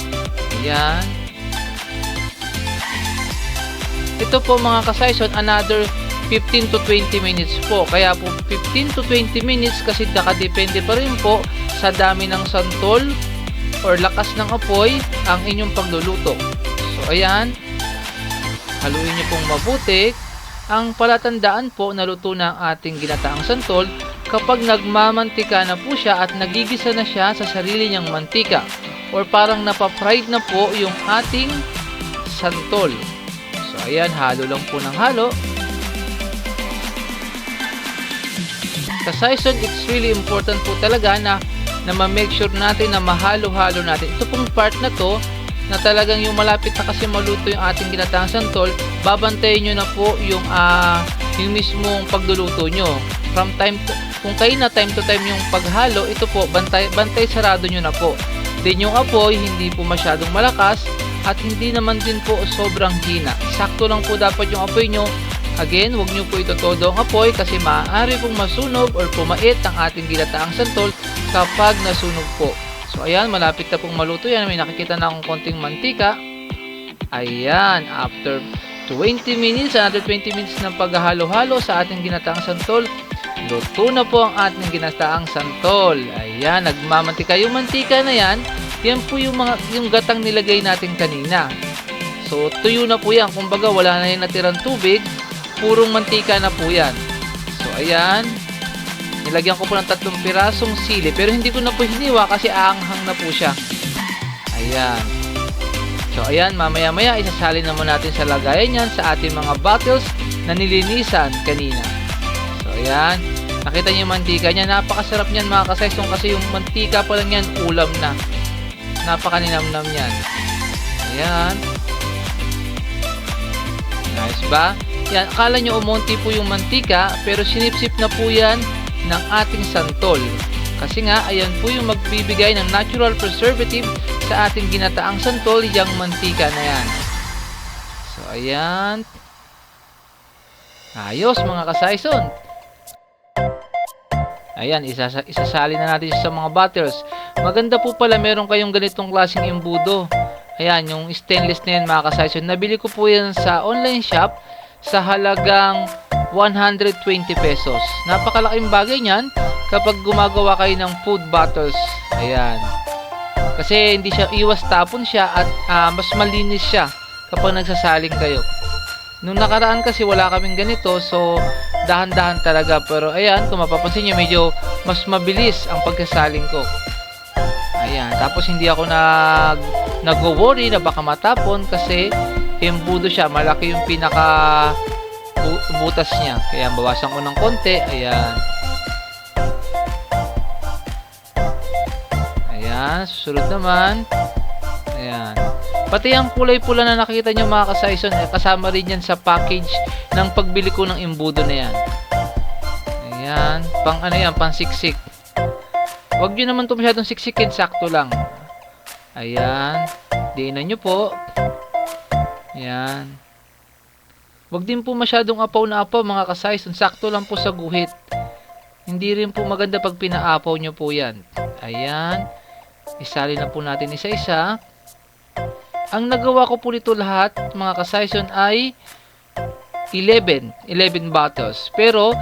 Ayan. Ito po mga ka-Saison, another 15 to 20 minutes po. Kaya po 15 to 20 minutes kasi nakadepende pa rin po sa dami ng santol or lakas ng apoy ang inyong pagluluto. So ayan. Haluin nyo pong mabuti. Ang palatandaan po na luto na ang ating ginataang santol kapag nagmamantika na po siya at nagigisa na siya sa sarili niyang mantika or parang napafried na po yung ating santol. So ayan, halo lang po ng halo. Ka-Saison, it's really important po talaga na ma-make sure natin na mahalo-halo natin. Ito pong part na to na talagang yung malapit na kasi maluto yung ating ginataang santol, babantayin nyo na po yung mismong pagluluto nyo. Kung kayo na time to time yung paghalo, ito po, bantay sarado nyo na po. Then yung apoy, hindi po masyadong malakas at hindi naman din po sobrang hina. Sakto lang po dapat yung apoy nyo. Again, huwag nyo po ito todo ang apoy kasi maaari pong masunog or pumait ang ating ginataang santol kapag nasunog po. So ayan, malapit na pong maluto yan. May nakikita na akong konting mantika. Ayan, after 20 minutes, another 20 minutes ng paghahalo-halo sa ating ginataang santol, luto na po ang ating ginataang santol. Ayan, nagmamantika. Yung mantika na yan, yan po yung gatang nilagay natin kanina. So, tuyo na po yan. Kumbaga, wala na yung natirang tubig. Purong mantika na po yan. So, ayan. Nilagyan ko po ng 3 pirasong sili. Pero hindi ko na po hiniwa kasi aanghang na po siya. Ayan. So, ayan. Mamaya-maya, isasalin naman natin sa lagayan yan sa ating mga bottles na nilinisan kanina. So, ayan. Nakita niyo yung mantika niya. Napakasarap niyan mga ka-Saison kasi yung mantika pa lang yan, ulam na. Napakaninamnam yan. Ayan. Nice ba? Yan, akala nyo umunti po yung mantika pero sinipsip na po yan ng ating santol. Kasi nga, ayan po yung magbibigay ng natural preservative sa ating ginataang santol, yung mantika na yan. So, ayan. Ayos mga ka-Saison. Ayan, isasali na natin sa mga bottles. Maganda po pala meron kayong ganitong klaseng embudo. Ayan, yung stainless na yan mga ka-Saison. Nabili ko po yan sa online shop sa halagang 120 pesos. Napakalaking bagay niyan kapag gumagawa kayo ng food bottles. Ayan. Kasi hindi siya iwas tapon siya at mas malinis siya kapag nagsasaling kayo. Nung nakaraan kasi wala kaming ganito, so dahan-dahan talaga. Pero ayan, kung mapapansin nyo, medyo mas mabilis ang pagsasaling ko. Ayan, tapos hindi ako nag-worry na baka matapon kasi embudo siya. Malaki yung pinaka butas niya. Kaya bawasan ko ng konti. Ayan. Ayan, susunod naman. Ayan. Pati ang kulay pula na nakita nyo mga ka-Saison, kasama rin yan sa package ng pagbili ko ng embudo na yan. Ayan. Pang ano yan, pang siksik. Huwag nyo naman ito masyadong siksikin, sakto lang. Ayan. Diinan nyo po. Ayan. Huwag din po masyadong apaw na apaw mga ka-Saison, sakto lang po sa guhit. Hindi rin po maganda pag pinaapaw nyo po yan. Ayan. Isali na po natin isa-isa. Ang nagawa ko po nito lahat, mga ka-Saison, ay 11 bottles. Pero,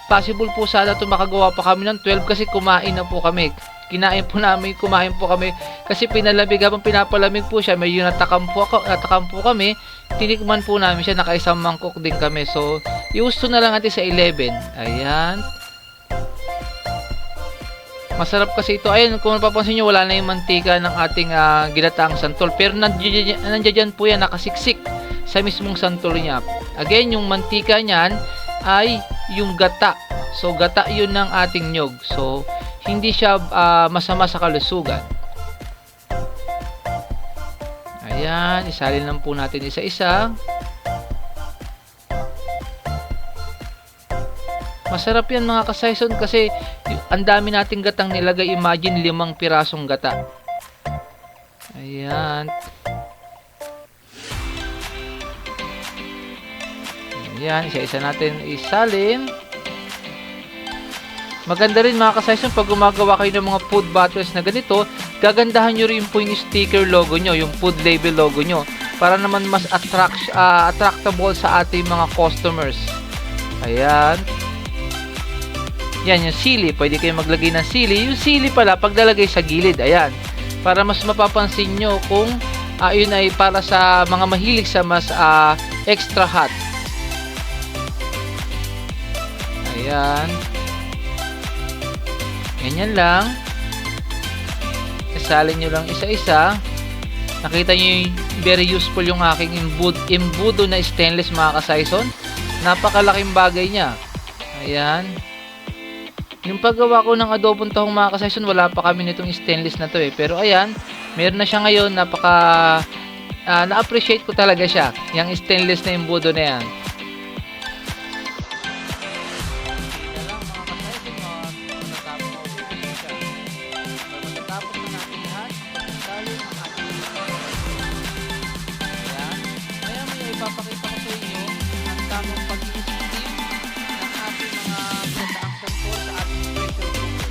possible po sana ito makagawa pa kami ng 12 kasi kumain na po kami. Kumain po kami kasi pinalamig, habang pinapalamig po siya, medyo natakam po kami. Tinikman po namin siya, nakaisang mangkok din kami. So, i-gusto na lang natin sa 11. Ayan. Masarap kasi ito. Ayun, kung napapansin nyo, wala na yung mantika ng ating ginataang santol. Pero nandiyan po yan, nakasiksik sa mismong santol niya. Again, yung mantika niyan ay yung gata. So, gata yun ng ating nyog. So, hindi siya masama sa kalusugan. Ayan, isalin lang po natin isa-isa. Masarap yan mga ka-Saison kasi ang dami nating gatang nilagay. Imagine 5 pirasong gata. Ayan. Ayan, isa-isa natin isalin. Maganda rin mga ka-Saison pag gumagawa kayo ng mga food bottles na ganito, gagandahan nyo rin po yung sticker logo nyo, yung food label logo nyo, para naman mas attractable sa ating mga customers. Ayan. Yan, yung sili. Pwede kayo maglagay ng sili. Yung sili pala, paglalagay sa gilid. Ayan. Para mas mapapansin nyo kung yun ay para sa mga mahilig sa mas extra hot. Ayan. Ganyan lang. Isalin nyo lang isa-isa. Nakita nyo yung very useful yung aking embudo na stainless mga ka-Saison. Napakalaking bagay niya. Ayan. Yung paggawa ko ng adobong tahong mga ka-Saison, wala pa kami nitong stainless na to eh. Pero ayan, meron na siya ngayon. Na-appreciate ko talaga siya. Yung stainless na embudo na yan. Ipapakita ko sa inyo ang tamang pag-i-steam ng ating mga ginataang santol sa ating pressure cooker.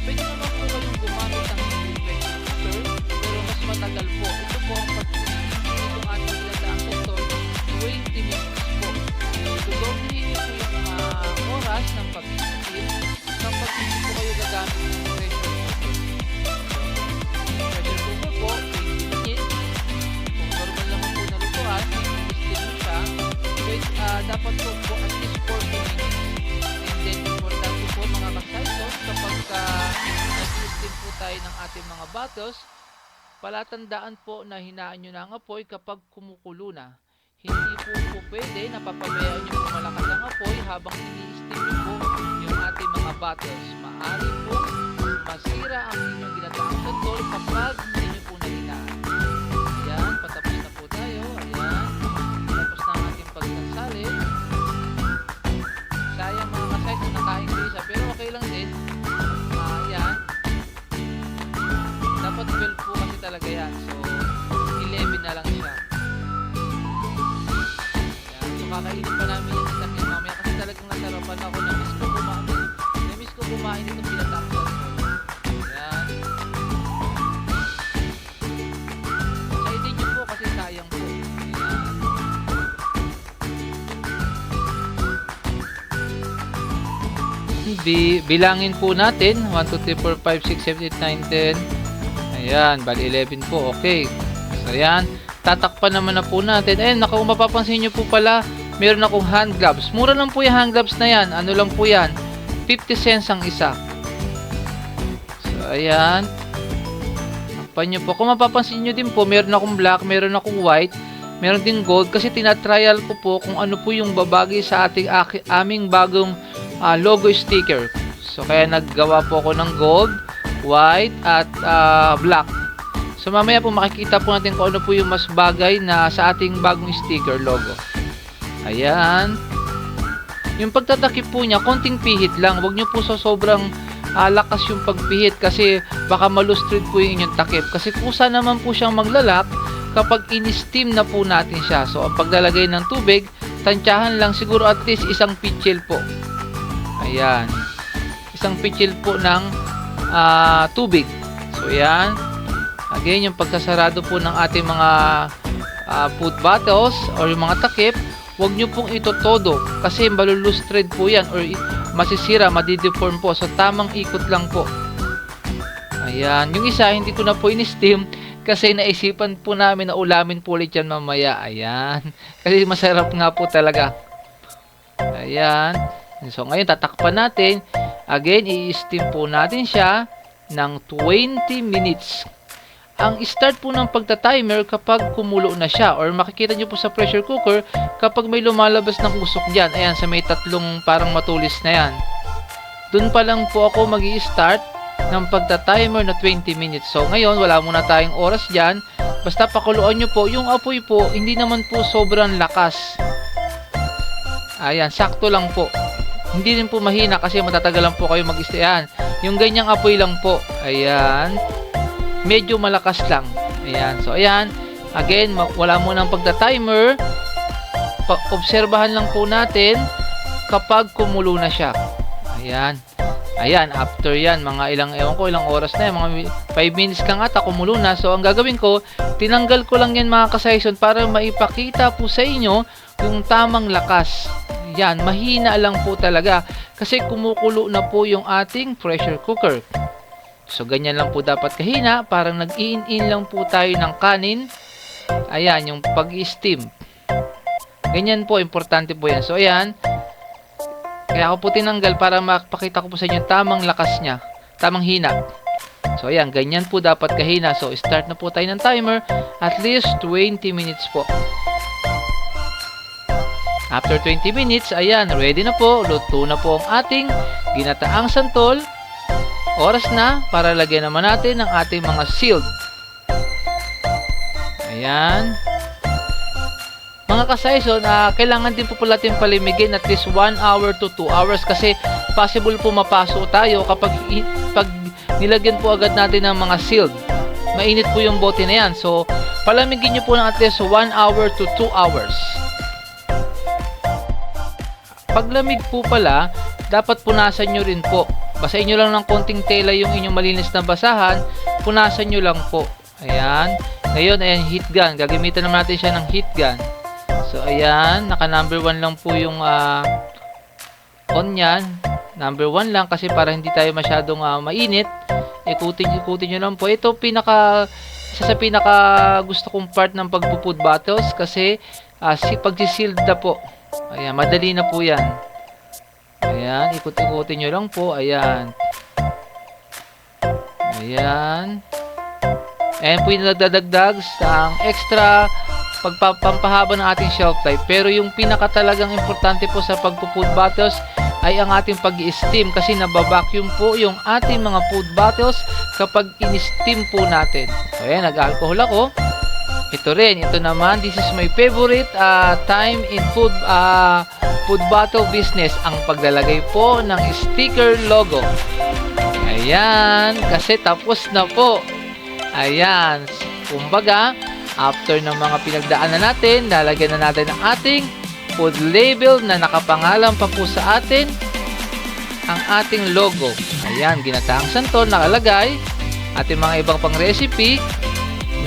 Pwede naman po kayong gumamit ng hindi pressure cooker, pero mas matagal po. Ito po ang pag-i-steam ng ating ginataang santol, 20 minutes po. Dodoblihin niyo po yung oras ng pag-i-steam kapag hindi po kayo gagamit ng pressure cooker. Pressure cooker po, 20 minutes. Kung normal naman po na lutuan, dapat po at least 40 minutes. And then, importante po mga ka-Saison, kapag nag-steam po tayo ng ating mga bottles, palatandaan po na hinaan nyo na ang apoy kapag kumukulo na. Hindi po pwede na papabayaan nyo po malakas ang apoy habang ini-steam nyo po yung ating mga bottles. Maaari po masira ang inyong ginataang santol kapag hindi nyo po nahinaan. Ayan, patapos na po tayo. Ayan. Tapos na ang ating pagsasalin. Sayang mga ka-Saison, nakain ko isa. Pero okay lang din. bilangin po natin. 1, 2, 3, 4, 5, 6, 7, 8, 9, 10. Ayan, bali 11 po. Okay. So, ayan. Tatakpan naman na po natin. Ayan, kung mapapansin nyo po pala, meron akong hand gloves. Mura lang po yung hand gloves na yan. Ano lang po yan? 50 cents ang isa. So, ayan. Takpan nyo po. Kung mapapansin nyo din po, meron akong black, meron akong white, meron din gold. Kasi tinatrial ko po kung ano po yung babagay sa aming bagong logo sticker. So, kaya naggawa po ako ng gold, white, at black. So, mamaya po makikita po natin kung ano po yung mas bagay na sa ating bagong sticker logo. Ayan. Yung pagtatakip po niya, konting pihit lang. Huwag nyo po sa sobrang lakas yung pagpihit kasi baka malustrid po yung inyong takip. Kasi kusa naman po siyang maglalak kapag in-steam na po natin siya. So, ang paglalagay ng tubig, tansyahan lang siguro at least isang pitchel po. Ayan. Isang pitchel po ng tubig. So, ayan. Again, yung pagkasarado po ng ating mga food bottles or yung mga takip, huwag nyo pong itotodo kasi malulustred po yan or masisira, madideform po. So, tamang ikot lang po. Ayan. Yung isa, hindi ko na po in-steam kasi naisipan po namin na ulamin po ulit yan mamaya. Ayan. Kasi masarap nga po talaga. Ayan. So, ngayon, tatakpan natin. Again, i-steam po natin siya ng 20 minutes. Ang start po ng pagta-timer kapag kumulo na siya or makikita nyo po sa pressure cooker kapag may lumalabas ng usok dyan. Ayan, sa may tatlong parang matulis na yan. Doon pa lang po ako mag-i-start ng pagta-timer na 20 minutes. So, ngayon, wala muna tayong oras dyan. Basta pakuluan nyo po. Yung apoy po, hindi naman po sobrang lakas. Ayan, sakto lang po. Hindi rin po mahina kasi matatagalan po kayo mag-istayan. Yung ganyang apoy lang po. Ayan. Medyo malakas lang. Ayan. So, ayan. Again, wala munang pagta-timer. Obserbahan lang po natin kapag kumulo na siya. Ayan. Ayan. After yan, mga ilang oras na yan. Mga 5 minutes kang ata kumulo na. So, ang gagawin ko, tinanggal ko lang yan mga kasayson para maipakita po sa inyo yung tamang lakas. Yan. Mahina lang po talaga. Kasi kumukulo na po yung ating pressure cooker. So, ganyan lang po dapat kahina. Parang nag-in-in lang po tayo ng kanin. Ayan, yung pag-steam. Ganyan po, importante po yan. So, ayan. Kaya ako po tinanggal para makapakita ko po sa inyo tamang lakas niya. Tamang hina. So, ayan, ganyan po dapat kahina. So, start na po tayo ng timer. At least 20 minutes po. After 20 minutes, ayan, ready na po. Luto na po ang ating ginataang santol. Oras na para lagyan naman natin ng ating mga sealed. Ayan. Mga kasayson, kailangan din po pala natin palimigin at least 1 hour to 2 hours kasi possible po mapaso tayo kapag pag nilagyan po agad natin ng mga sealed. Mainit po yung bote na yan. So, palamigin nyo po ng at least 1 hour to 2 hours. Paglamig po pala, dapat punasan nyo rin po. Basahin nyo lang ng konting tela yung inyong malinis na basahan. Punasan nyo lang po. Ayan. Ngayon, ayan, heat gun. Gagamitan naman natin siya ng heat gun. So, ayan. Naka number 1 lang po yung on yan. Number 1 lang kasi para hindi tayo masyadong mainit. Ikutin nyo lang po. Ito, isa sa pinaka gusto kong part ng pagpo-food bottles kasi pag-sealed na po. Ayan, madali na po yan. Ayan, ikot-ikutin nyo lang po. Ayan. Ayan. Ayan po yung nagdadagdag sa extra pagpampahaba ng ating shelf life. Pero yung pinakatalagang importante po sa pagpo-food bottles ay ang ating pag-i-steam kasi nababacuum po yung ating mga food bottles kapag in-steam po natin. So, ayan, nag-alcohol ako. Ito rin, ito naman, this is my favorite time in food bottle business, ang paglalagay po ng sticker logo. Ayan, kasi tapos na po. Ayan, kumbaga, after ng mga pinagdaanan natin, lalagyan na natin ang ating food label na nakapangalan pa po sa atin ang ating logo. Ayan, ginataang santol nakalagay. Ating mga ibang pang recipe,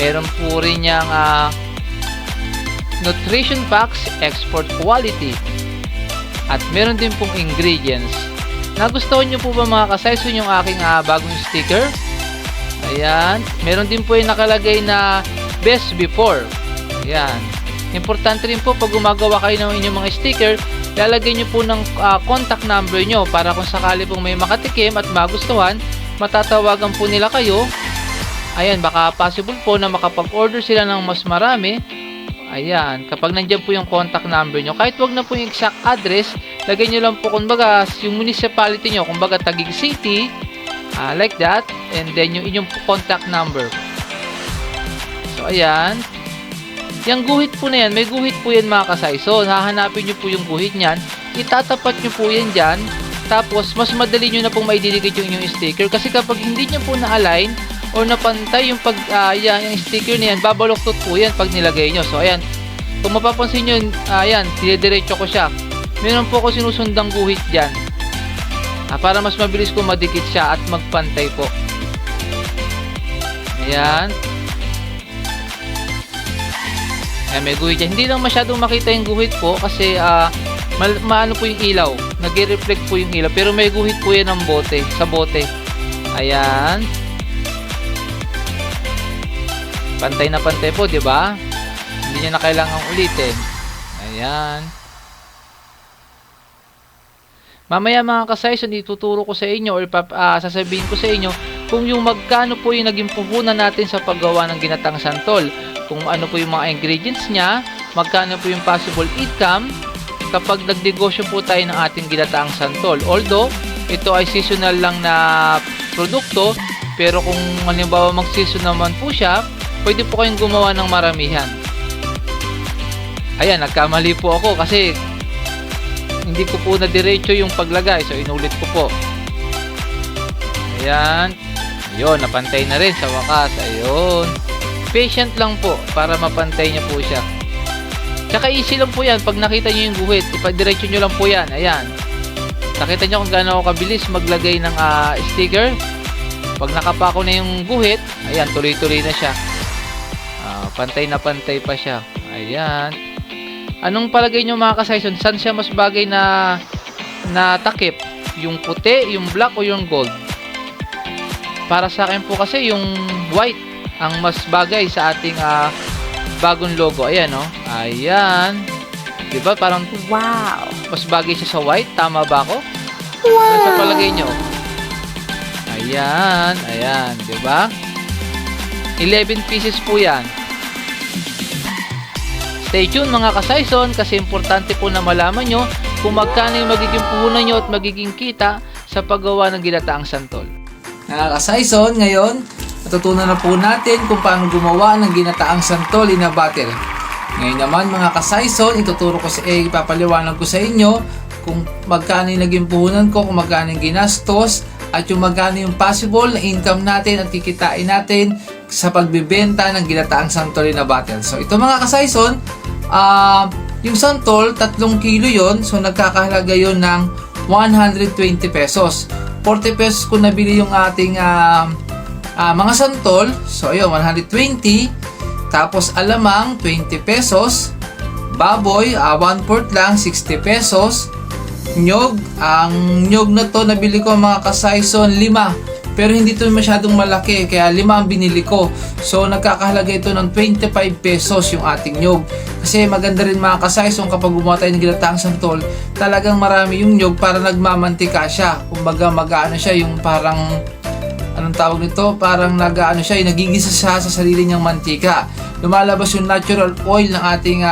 meron po rin niyang nutrition packs, export quality. At meron din pong ingredients. Nagustuhan nyo po ba mga ka-Saison yung aking bagong sticker? Ayan. Meron din po yung nakalagay na best before. Ayan. Importante rin po pag gumagawa kayo ng inyong mga sticker, lalagay nyo po ng contact number nyo para kung sakali pong may makatikim at magustuhan, matatawagan po nila kayo. Ayan, baka possible po na makapag-order sila ng mas marami. Ayan, kapag nandyan po yung contact number nyo, kahit wag na po yung exact address, lagay nyo lang po kumbaga yung municipality nyo, kumbaga Taguig City, like that, and then yung inyong contact number. So ayan, yung guhit po na yan, may guhit po yan mga ka-Saison. Hahanapin nyo po yung guhit nyan, itatapat nyo po yan dyan, tapos mas madali nyo na pong maididikit yung inyong sticker, kasi kapag hindi nyo po na-align or napantay yung yung sticker niyan, babaloktot po yan pag nilagay nyo. So ayan, kung mapapansin nyo, ayan, didiretso ko siya. Meron po ako sinusundang guhit dyan, para mas mabilis ko madikit siya at magpantay po. Ayan. Ayan, may guhit dyan. Hindi lang masyadong makita yung guhit po kasi maano po yung ilaw, nag-reflect po yung ilaw, pero may guhit po yan ng bote, sa bote. Ayan. Pantay na pantay po, di ba? Hindi niya na kailangang ulitin. Ayan. Mamaya mga ka-Saison, ituturo ko sa inyo or sasabihin ko sa inyo kung yung magkano po yung naging puhunan natin sa paggawa ng ginataang santol. Kung ano po yung mga ingredients niya, magkano po yung possible income kapag nagnegosyo po tayo ng ating ginataang santol. Although, ito ay seasonal lang na produkto, pero kung halimbawa mag-season naman po siya, pwede po kayong gumawa ng maramihan. Ayan, nagkamali po ako kasi hindi ko po na-diretso yung paglagay. So, inulit ko po. Ayan. Ayun, napantay na rin sa wakas. Ayun. Patient lang po para mapantay niya po siya. Tsaka easy lang po yan. Pag nakita nyo yung guhit, ipadiretso nyo lang po yan. Ayan. Nakita nyo kung gaano ako kabilis maglagay ng sticker. Pag nakapako na yung guhit, ayan, tuloy-tuloy na siya. Pantay na pantay pa siya. Ayan. Anong palagay nyo mga ka-Saison? Saan siya mas bagay na takip? Yung puti, yung black, o yung gold? Para sa akin po kasi yung white ang mas bagay sa ating bagong logo. Ayan, no? Ayan. Diba? Parang Wow! mas bagay siya sa white. Tama ba ako? Wow! Ano sa palagay nyo? Ayan. Ayan. Diba? 11 pieces po yan. Stay tuned mga ka-Saison kasi importante po na malaman nyo kung magkano yung magiging puhunan nyo at magiging kita sa paggawa ng ginataang santol. Mga ka-Saison, ngayon, natutunan na po natin kung paano gumawa ng ginataang santol in a bottle. Ngayon naman mga ka-Saison, ipapaliwanag ko sa inyo kung magkano yung naging puhunan ko, kung magkano yung ginastos, at yung magkano yung possible na income natin at kikitain natin sa pagbibenta ng ginataang santol in a bottle. So ito mga ka-Saison, yung santol, 3 kilo yon, so nagkakahalaga yon ng 120 pesos. 40 pesos kung nabili yung ating mga santol, so ayun, 120. Tapos alamang, 20 pesos. Baboy, 1/4 lang, 60 pesos. Nyog, ang nyog na to nabili ko mga ka-Saison, 5. Pero hindi to masyadong malaki, kaya 5 ang binili ko. So nagkakahalaga ito ng 25 pesos yung ating nyog. Kasi maganda rin mga ka-Saison kapag gumawa tayo ng ginataang santol, talagang marami yung nyog para nagmamantika siya. Kumbaga mag-aano siya, yung parang, anong tawag nito? Parang nag-aano siya, yung nagigisa siya sa sarili niyang mantika. Lumalabas yung natural oil ng ating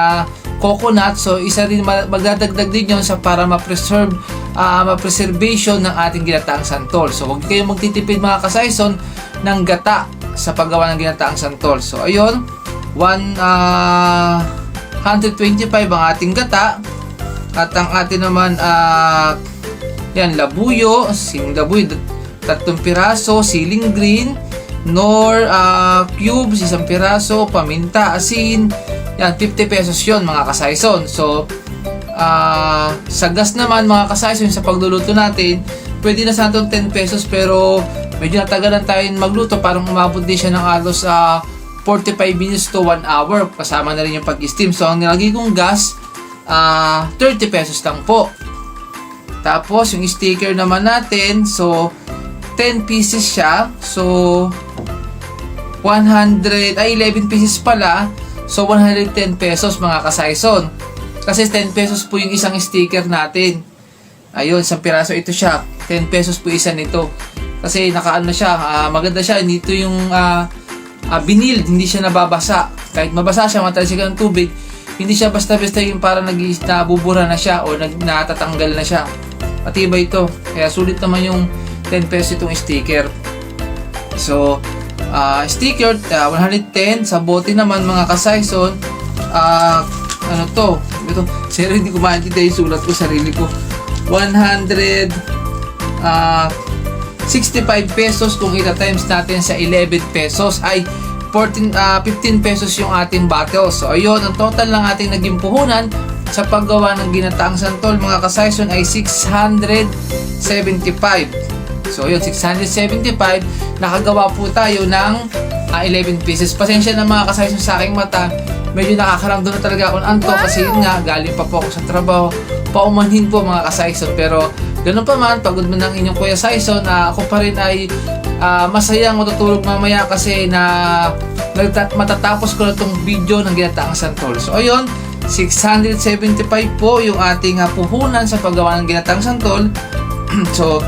coconut. So isa rin magdadagdag din yun sa para ma-preservation ng ating ginataang santol. So huwag kayong magtitipid mga ka-Saison ng gata sa paggawa ng ginataang santol. So ayun, 125 ang ating gata, at ang atin naman yan, labuyo, siling labuyo 3 piraso, siling green, nor cubes 1 piraso, paminta, asin, yan, 50 pesos yun mga ka-Saison. So sa gas naman mga ka-Saison, sa pagluluto natin, pwede na sa atin 10 pesos, pero medyo natagalan tayo magluto, parang umabot din siya ng halos 45 minutes to 1 hour, kasama na rin yung pag-steam. So ang nilagay kong gas 30 pesos lang po. Tapos, yung sticker naman natin, so, 10 pieces siya. So, 11 pieces pala. So, 110 pesos mga ka-Saison. Kasi 10 pesos po yung isang sticker natin. Ayun, isang piraso ito siya. 10 pesos po isa nito. Kasi nakaano siya, maganda siya. Dito yung binil, hindi siya nababasa. Kahit mabasa siya, matalsikan ng tubig, hindi siya basta-basta yung parang nabubura na siya o natatanggal na siya. Matibay ito. Kaya sulit naman yung 10 pesos itong sticker. So, sticker, 110. Sa bote naman mga ka-Saison, ano to? Ito, sir, hindi ko maintindihan yung sulat ko, sarili ko. 65 pesos kung ita-times natin sa 11 pesos ay 15 pesos yung ating bottle. So, ayun, ang total ng ating naging puhunan sa paggawa ng ginataang santol mga ka-Saison ay 675. So, ayun, 675. Nakagawa po tayo ng 11 pieces. Pasensya na mga ka-Saison sa aking mata. Medyo nakakaramdam na talaga ako ng antok kasi yun nga, galing pa po ako sa trabaho. Paumanhin po mga ka-Saison. Pero, ganun pa man, pagod man ng inyong Kuya Saison, ako pa rin ay masayang matutulog mamaya kasi na matatapos ko na itong video ng ginataang santol. So, ayun, 675 po yung ating puhunan sa paggawa ng ginataang santol. So,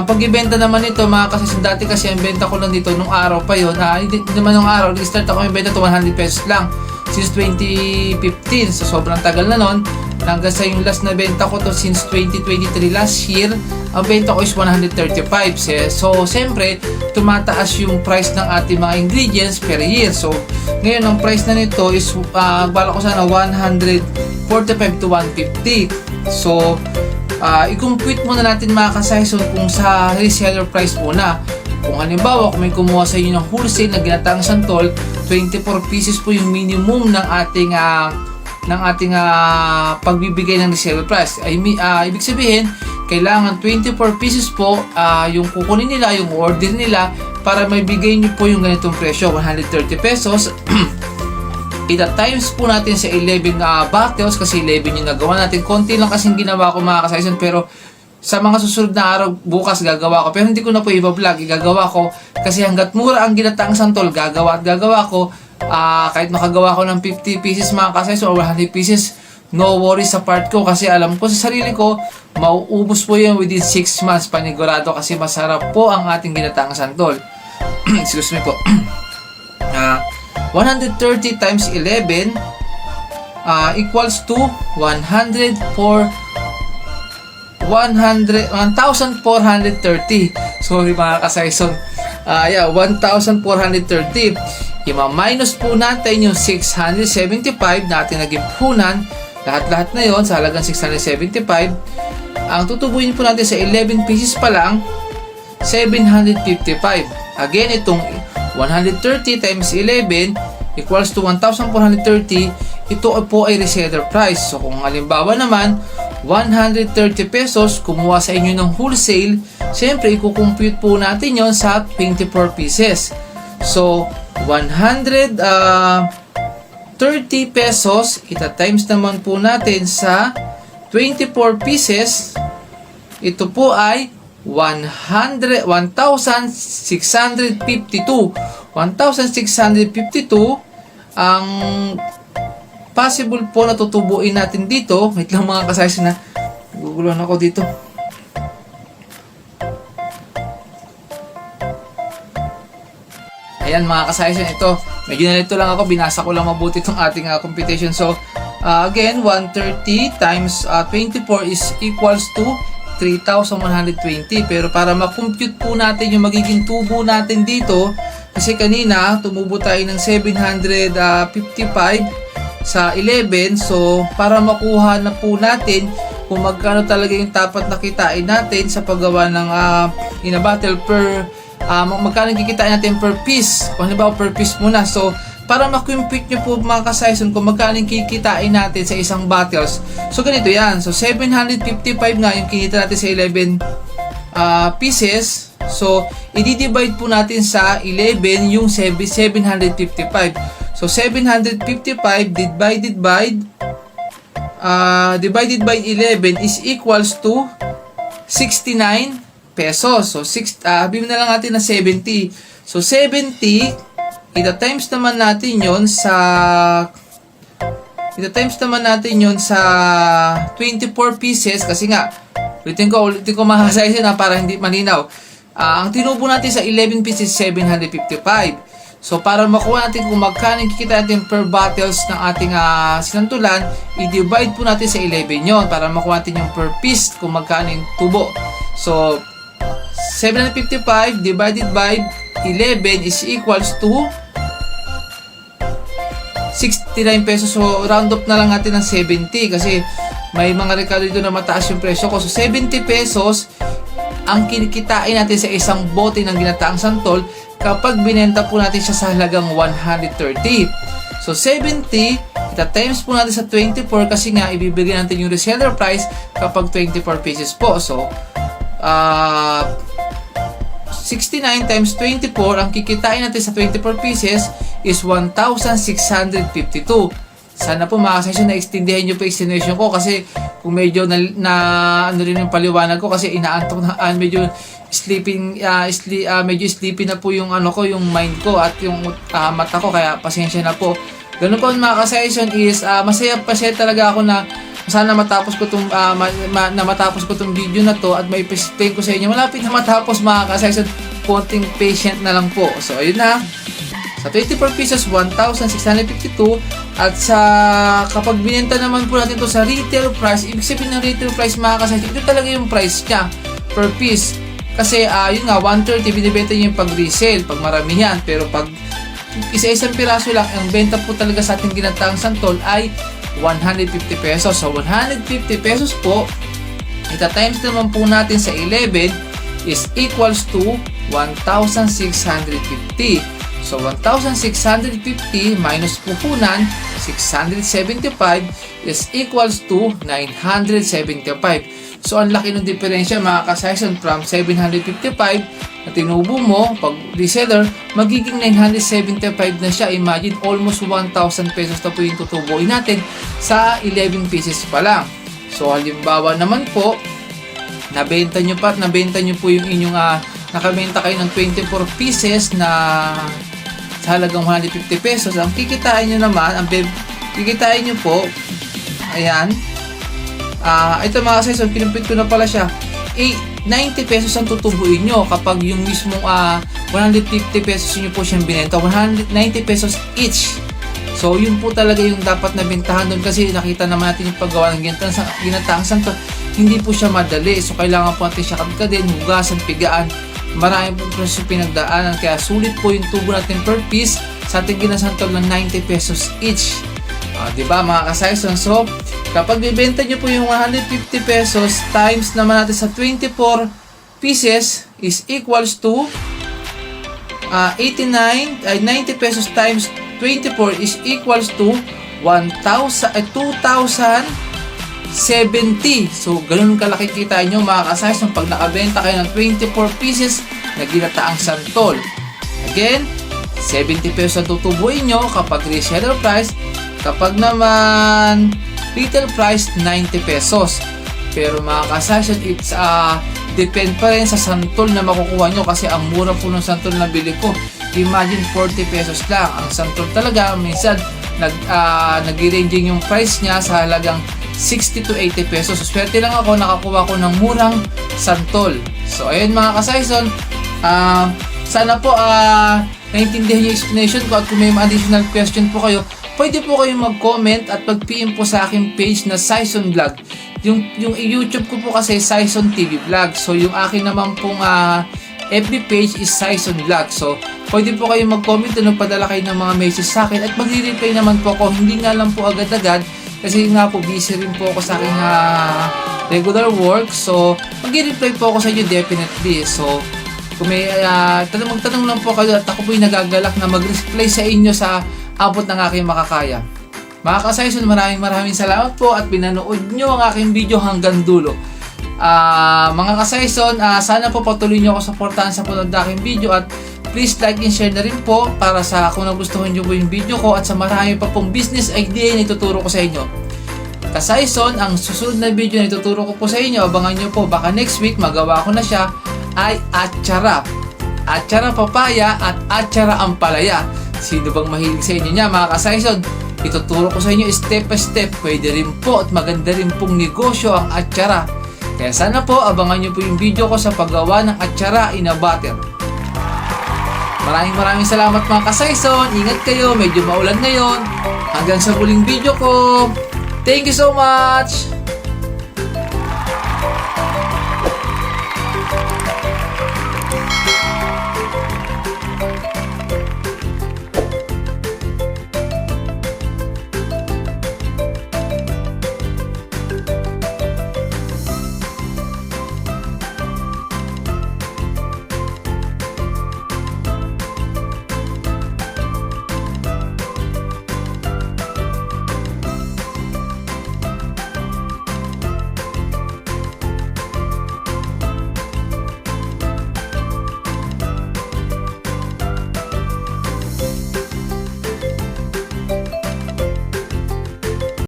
pag-ibenta naman ito mga ka-Saison, dati kasi ang benta ko lang dito nung araw pa yun. Hindi naman nung araw, nag-start ako yung benta to 100 pesos lang since 2015. So sobrang tagal na nun. Hanggang sa yung last na benta ko to since 2023 last year, ang benta ko is 135. So siyempre, tumataas yung price ng ating mga ingredients per year. So ngayon ang price na nito is bala ko sana 145 to 150. So i-compute muna natin mga ka-Saison kung sa reseller price muna. Kung halimbawa, kung may kumuha sa inyo ng wholesale na ginataang santol, 24 pieces po yung minimum ng ating pagbibigay ng reseller price. Ibig sabihin, kailangan 24 pieces po yung kukunin nila, yung order nila para may bigay nyo po yung ganitong presyo, 130 pesos. Ita-times po natin sa 11 bottles kasi 11 yung nagawa natin. Konti lang kasing ginawa ko mga ka-Saison, pero sa mga susunod na araw, bukas gagawa ko. Pero hindi ko na po i-vlog, igagawa ko kasi hanggat mura ang ginataang santol, gagawa ko. Kahit makagawa ko ng 50 pieces mga ka-Saison or 100 pieces, no worries sa part ko kasi alam ko sa sarili ko, mauubos po yan within 6 months, panigurado kasi masarap po ang ating ginataang santol. Excuse me po. 130 times 11 equals to 1,430. Sorry mga ka-Saison. 1,430. Ima-minus po natin yung 675 na ating naging puhunan. Lahat-lahat na yon sa halagang 675. Ang tutubuin po natin sa 11 pieces pa lang, 755. Again, itong 130 times 11 equals to 1,430. Ito po ay reseller price. So kung halimbawa naman 130 pesos kumuha sa inyo ng wholesale, siyempre i-compute po natin yon sa 24 pieces. So 130 pesos ita-times naman po natin sa 24 pieces. Ito po ay 1,652. 1,652 ang possible po na tutubuin natin dito. Wait lang mga ka-Saison na guguluhan ako dito. Ayan mga ka-Saison, ito medyo nalito lang ako, binasa ko lang mabuti itong ating computation. So again, 130 times 24 is equals to 3,120. Pero para ma-compute po natin yung magiging tubo natin dito, kasi kanina tumubo tayo ng 755 sa 11. So para makuha na po natin kung magkano talaga yung dapat nakitain natin sa paggawa ng in a bottle per magkano kikitain natin per piece. Kung halimbawa per piece muna. So para ma-compute nyo po mga ka-Saison kung magkano kikitain natin sa isang bottles. So ganito yan. So 755 nga yung kinita natin sa 11 pieces. So i-divide po natin sa 11 yung 755. So 755 divided by divided by 11 is equals to 69 pesos. So, sabihin na lang natin na 70. So, 70, ita-times naman natin yon sa 24 pieces kasi nga, ulitin ko makakasize na para hindi malinaw. Ang tinubo natin sa 11 pieces is 755. So, para makuha natin kung magkano kikita natin per bottles ng ating sinantulan, i-divide po natin sa 11 yon para makuha natin yung per piece kung magkano yung tubo. So, 755 divided by 11 is equals to 69 pesos. So, round up na lang natin ng 70 kasi may mga rekado dito na mataas yung presyo ko. So, 70 pesos ang kinikitain natin sa isang bote ng ginataang santol kapag binenta po natin siya sa halagang 130. So, 70, ita-times po natin sa 24 kasi nga ibibigay natin yung reseller price kapag 24 pieces po. So, 69 times 24, ang kikitain natin sa 24 pieces is 1,652. Sana po mga kasesyon na extendihan nyo po explanation ko kasi kung medyo na ano rin yung paliwanag ko kasi inaantok na medyo medyo sleepy na po yung yung mind ko at yung mata ko kaya pasensya na po. Ganun po mga kasesyon is masaya talaga ako na sana matapos ko tong matapos ko tong video na to at may explain ko sa inyo. Malapit na matapos mga kasesyon, konting patient na lang po. So ayun na. Sa 24 pesos, 1,652. At sa kapag binenta naman po natin to sa retail price, ibig sabihin ng retail price mga kasesyon, ito talaga yung price niya per piece. Kasi yun nga, 130 binibenta niyo yung pag resale, pag maramihan. Pero pag isa-isang piraso lang, ang benta po talaga sa ating ginataang santol ay 150 pesos. So 150 pesos po, ita-times naman po natin sa 11 is equals to 1,650. So 1,650 minus puhunan 675 is equals to 975. So ang laki ng diferensya mga kasayson, from 755 na tinubo mo pag reseller, magiging 975 na siya. Imagine, almost 1,000 pesos na po yung tutubuin natin sa 11 pieces pa lang. So halimbawa naman po, nabenta nyo po yung inyong nakabenta kayo ng 24 pieces na sa halagang 150 pesos. Ang kikitain nyo naman, kikitain nyo po, ayan, ito mga kasayson, pinumpit ko na pala siya, 90 pesos ang tutubuin nyo kapag yung mismong 150 pesos nyo po siyang binenta, 190 pesos each. So yun po talaga yung dapat na bentahan doon kasi nakita naman natin yung paggawa ng ginataang santo, hindi po siya madali. So kailangan po natin siya kabikadin, hugasan, pigaan, marami po presyo pinagdaanan, kaya sulit po yung tubo natin per piece sa ating ginasantol ng 90 pesos each. Diba mga kasayson? So kapag bibenta nyo po yung 150 pesos times naman natin sa 24 pieces is equals to 90 pesos times 24 is equals to 2,070. So, ganun kalaki kita nyo mga kasayson pag nakabenta kayo ng 24 pieces na ginataang santol. Again, 70 pesos ang tutubuin nyo kapag reseller price. Kapag naman retail price, 90 pesos. Pero mga kasayson, it's depend pa rin sa santol na makukuha nyo kasi ang mura po ng santol na bili ko. Imagine 40 pesos lang. Ang santol talaga, minsan nag-ranging yung price niya sa halagang 60 to 80 pesos. So, swerte lang ako, nakakuha ko ng murang santol. So, ayun mga kasayson, sana po naintindihan yung explanation ko at kung may additional question po kayo, pwede po kayong mag-comment at mag-PM po sa aking page na Saison Vlog. Yung YouTube ko po kasi Saison TV Vlog. So, yung akin naman pong FB page is Saison Vlog. So, pwede po kayong mag-comment doon, padala kayo ng mga message sa akin at mag-reply naman po ako. Hindi nga lang po agad-agad kasi nga po busy rin po ako sa aking regular work. So, mag-reply po ako sa inyo definitely. So, kung may magtanong lang po kayo at ako po yung nagagalak na mag-reply sa inyo sa abot ng aking makakaya. Mga kasayson, maraming salamat po at pinanood nyo ang aking video hanggang dulo. Mga kasayson, sana po patuloy nyo ako supportahan sa punod na aking video at please like and share na rin po para sa kung nagustuhan nyo po yung video ko at sa marami pa pong business idea na ituturo ko sa inyo. Kasaison, ang susunod na video na ituturo ko po sa inyo, abangan nyo po, baka next week magawa ko na siya, ay atsara. Atsara papaya at atsara ampalaya. Sino bang mahilig sa inyo niya mga kasaison? Ituturo ko sa inyo step by step. Pwede rin po at maganda rin pong negosyo ang atsara. Kaya sana po abangan nyo po yung video ko sa paggawa ng atsara in a butter. Maraming salamat mga kasaison. Ingat kayo, medyo maulan ngayon. Hanggang sa muling video ko. Thank you so much!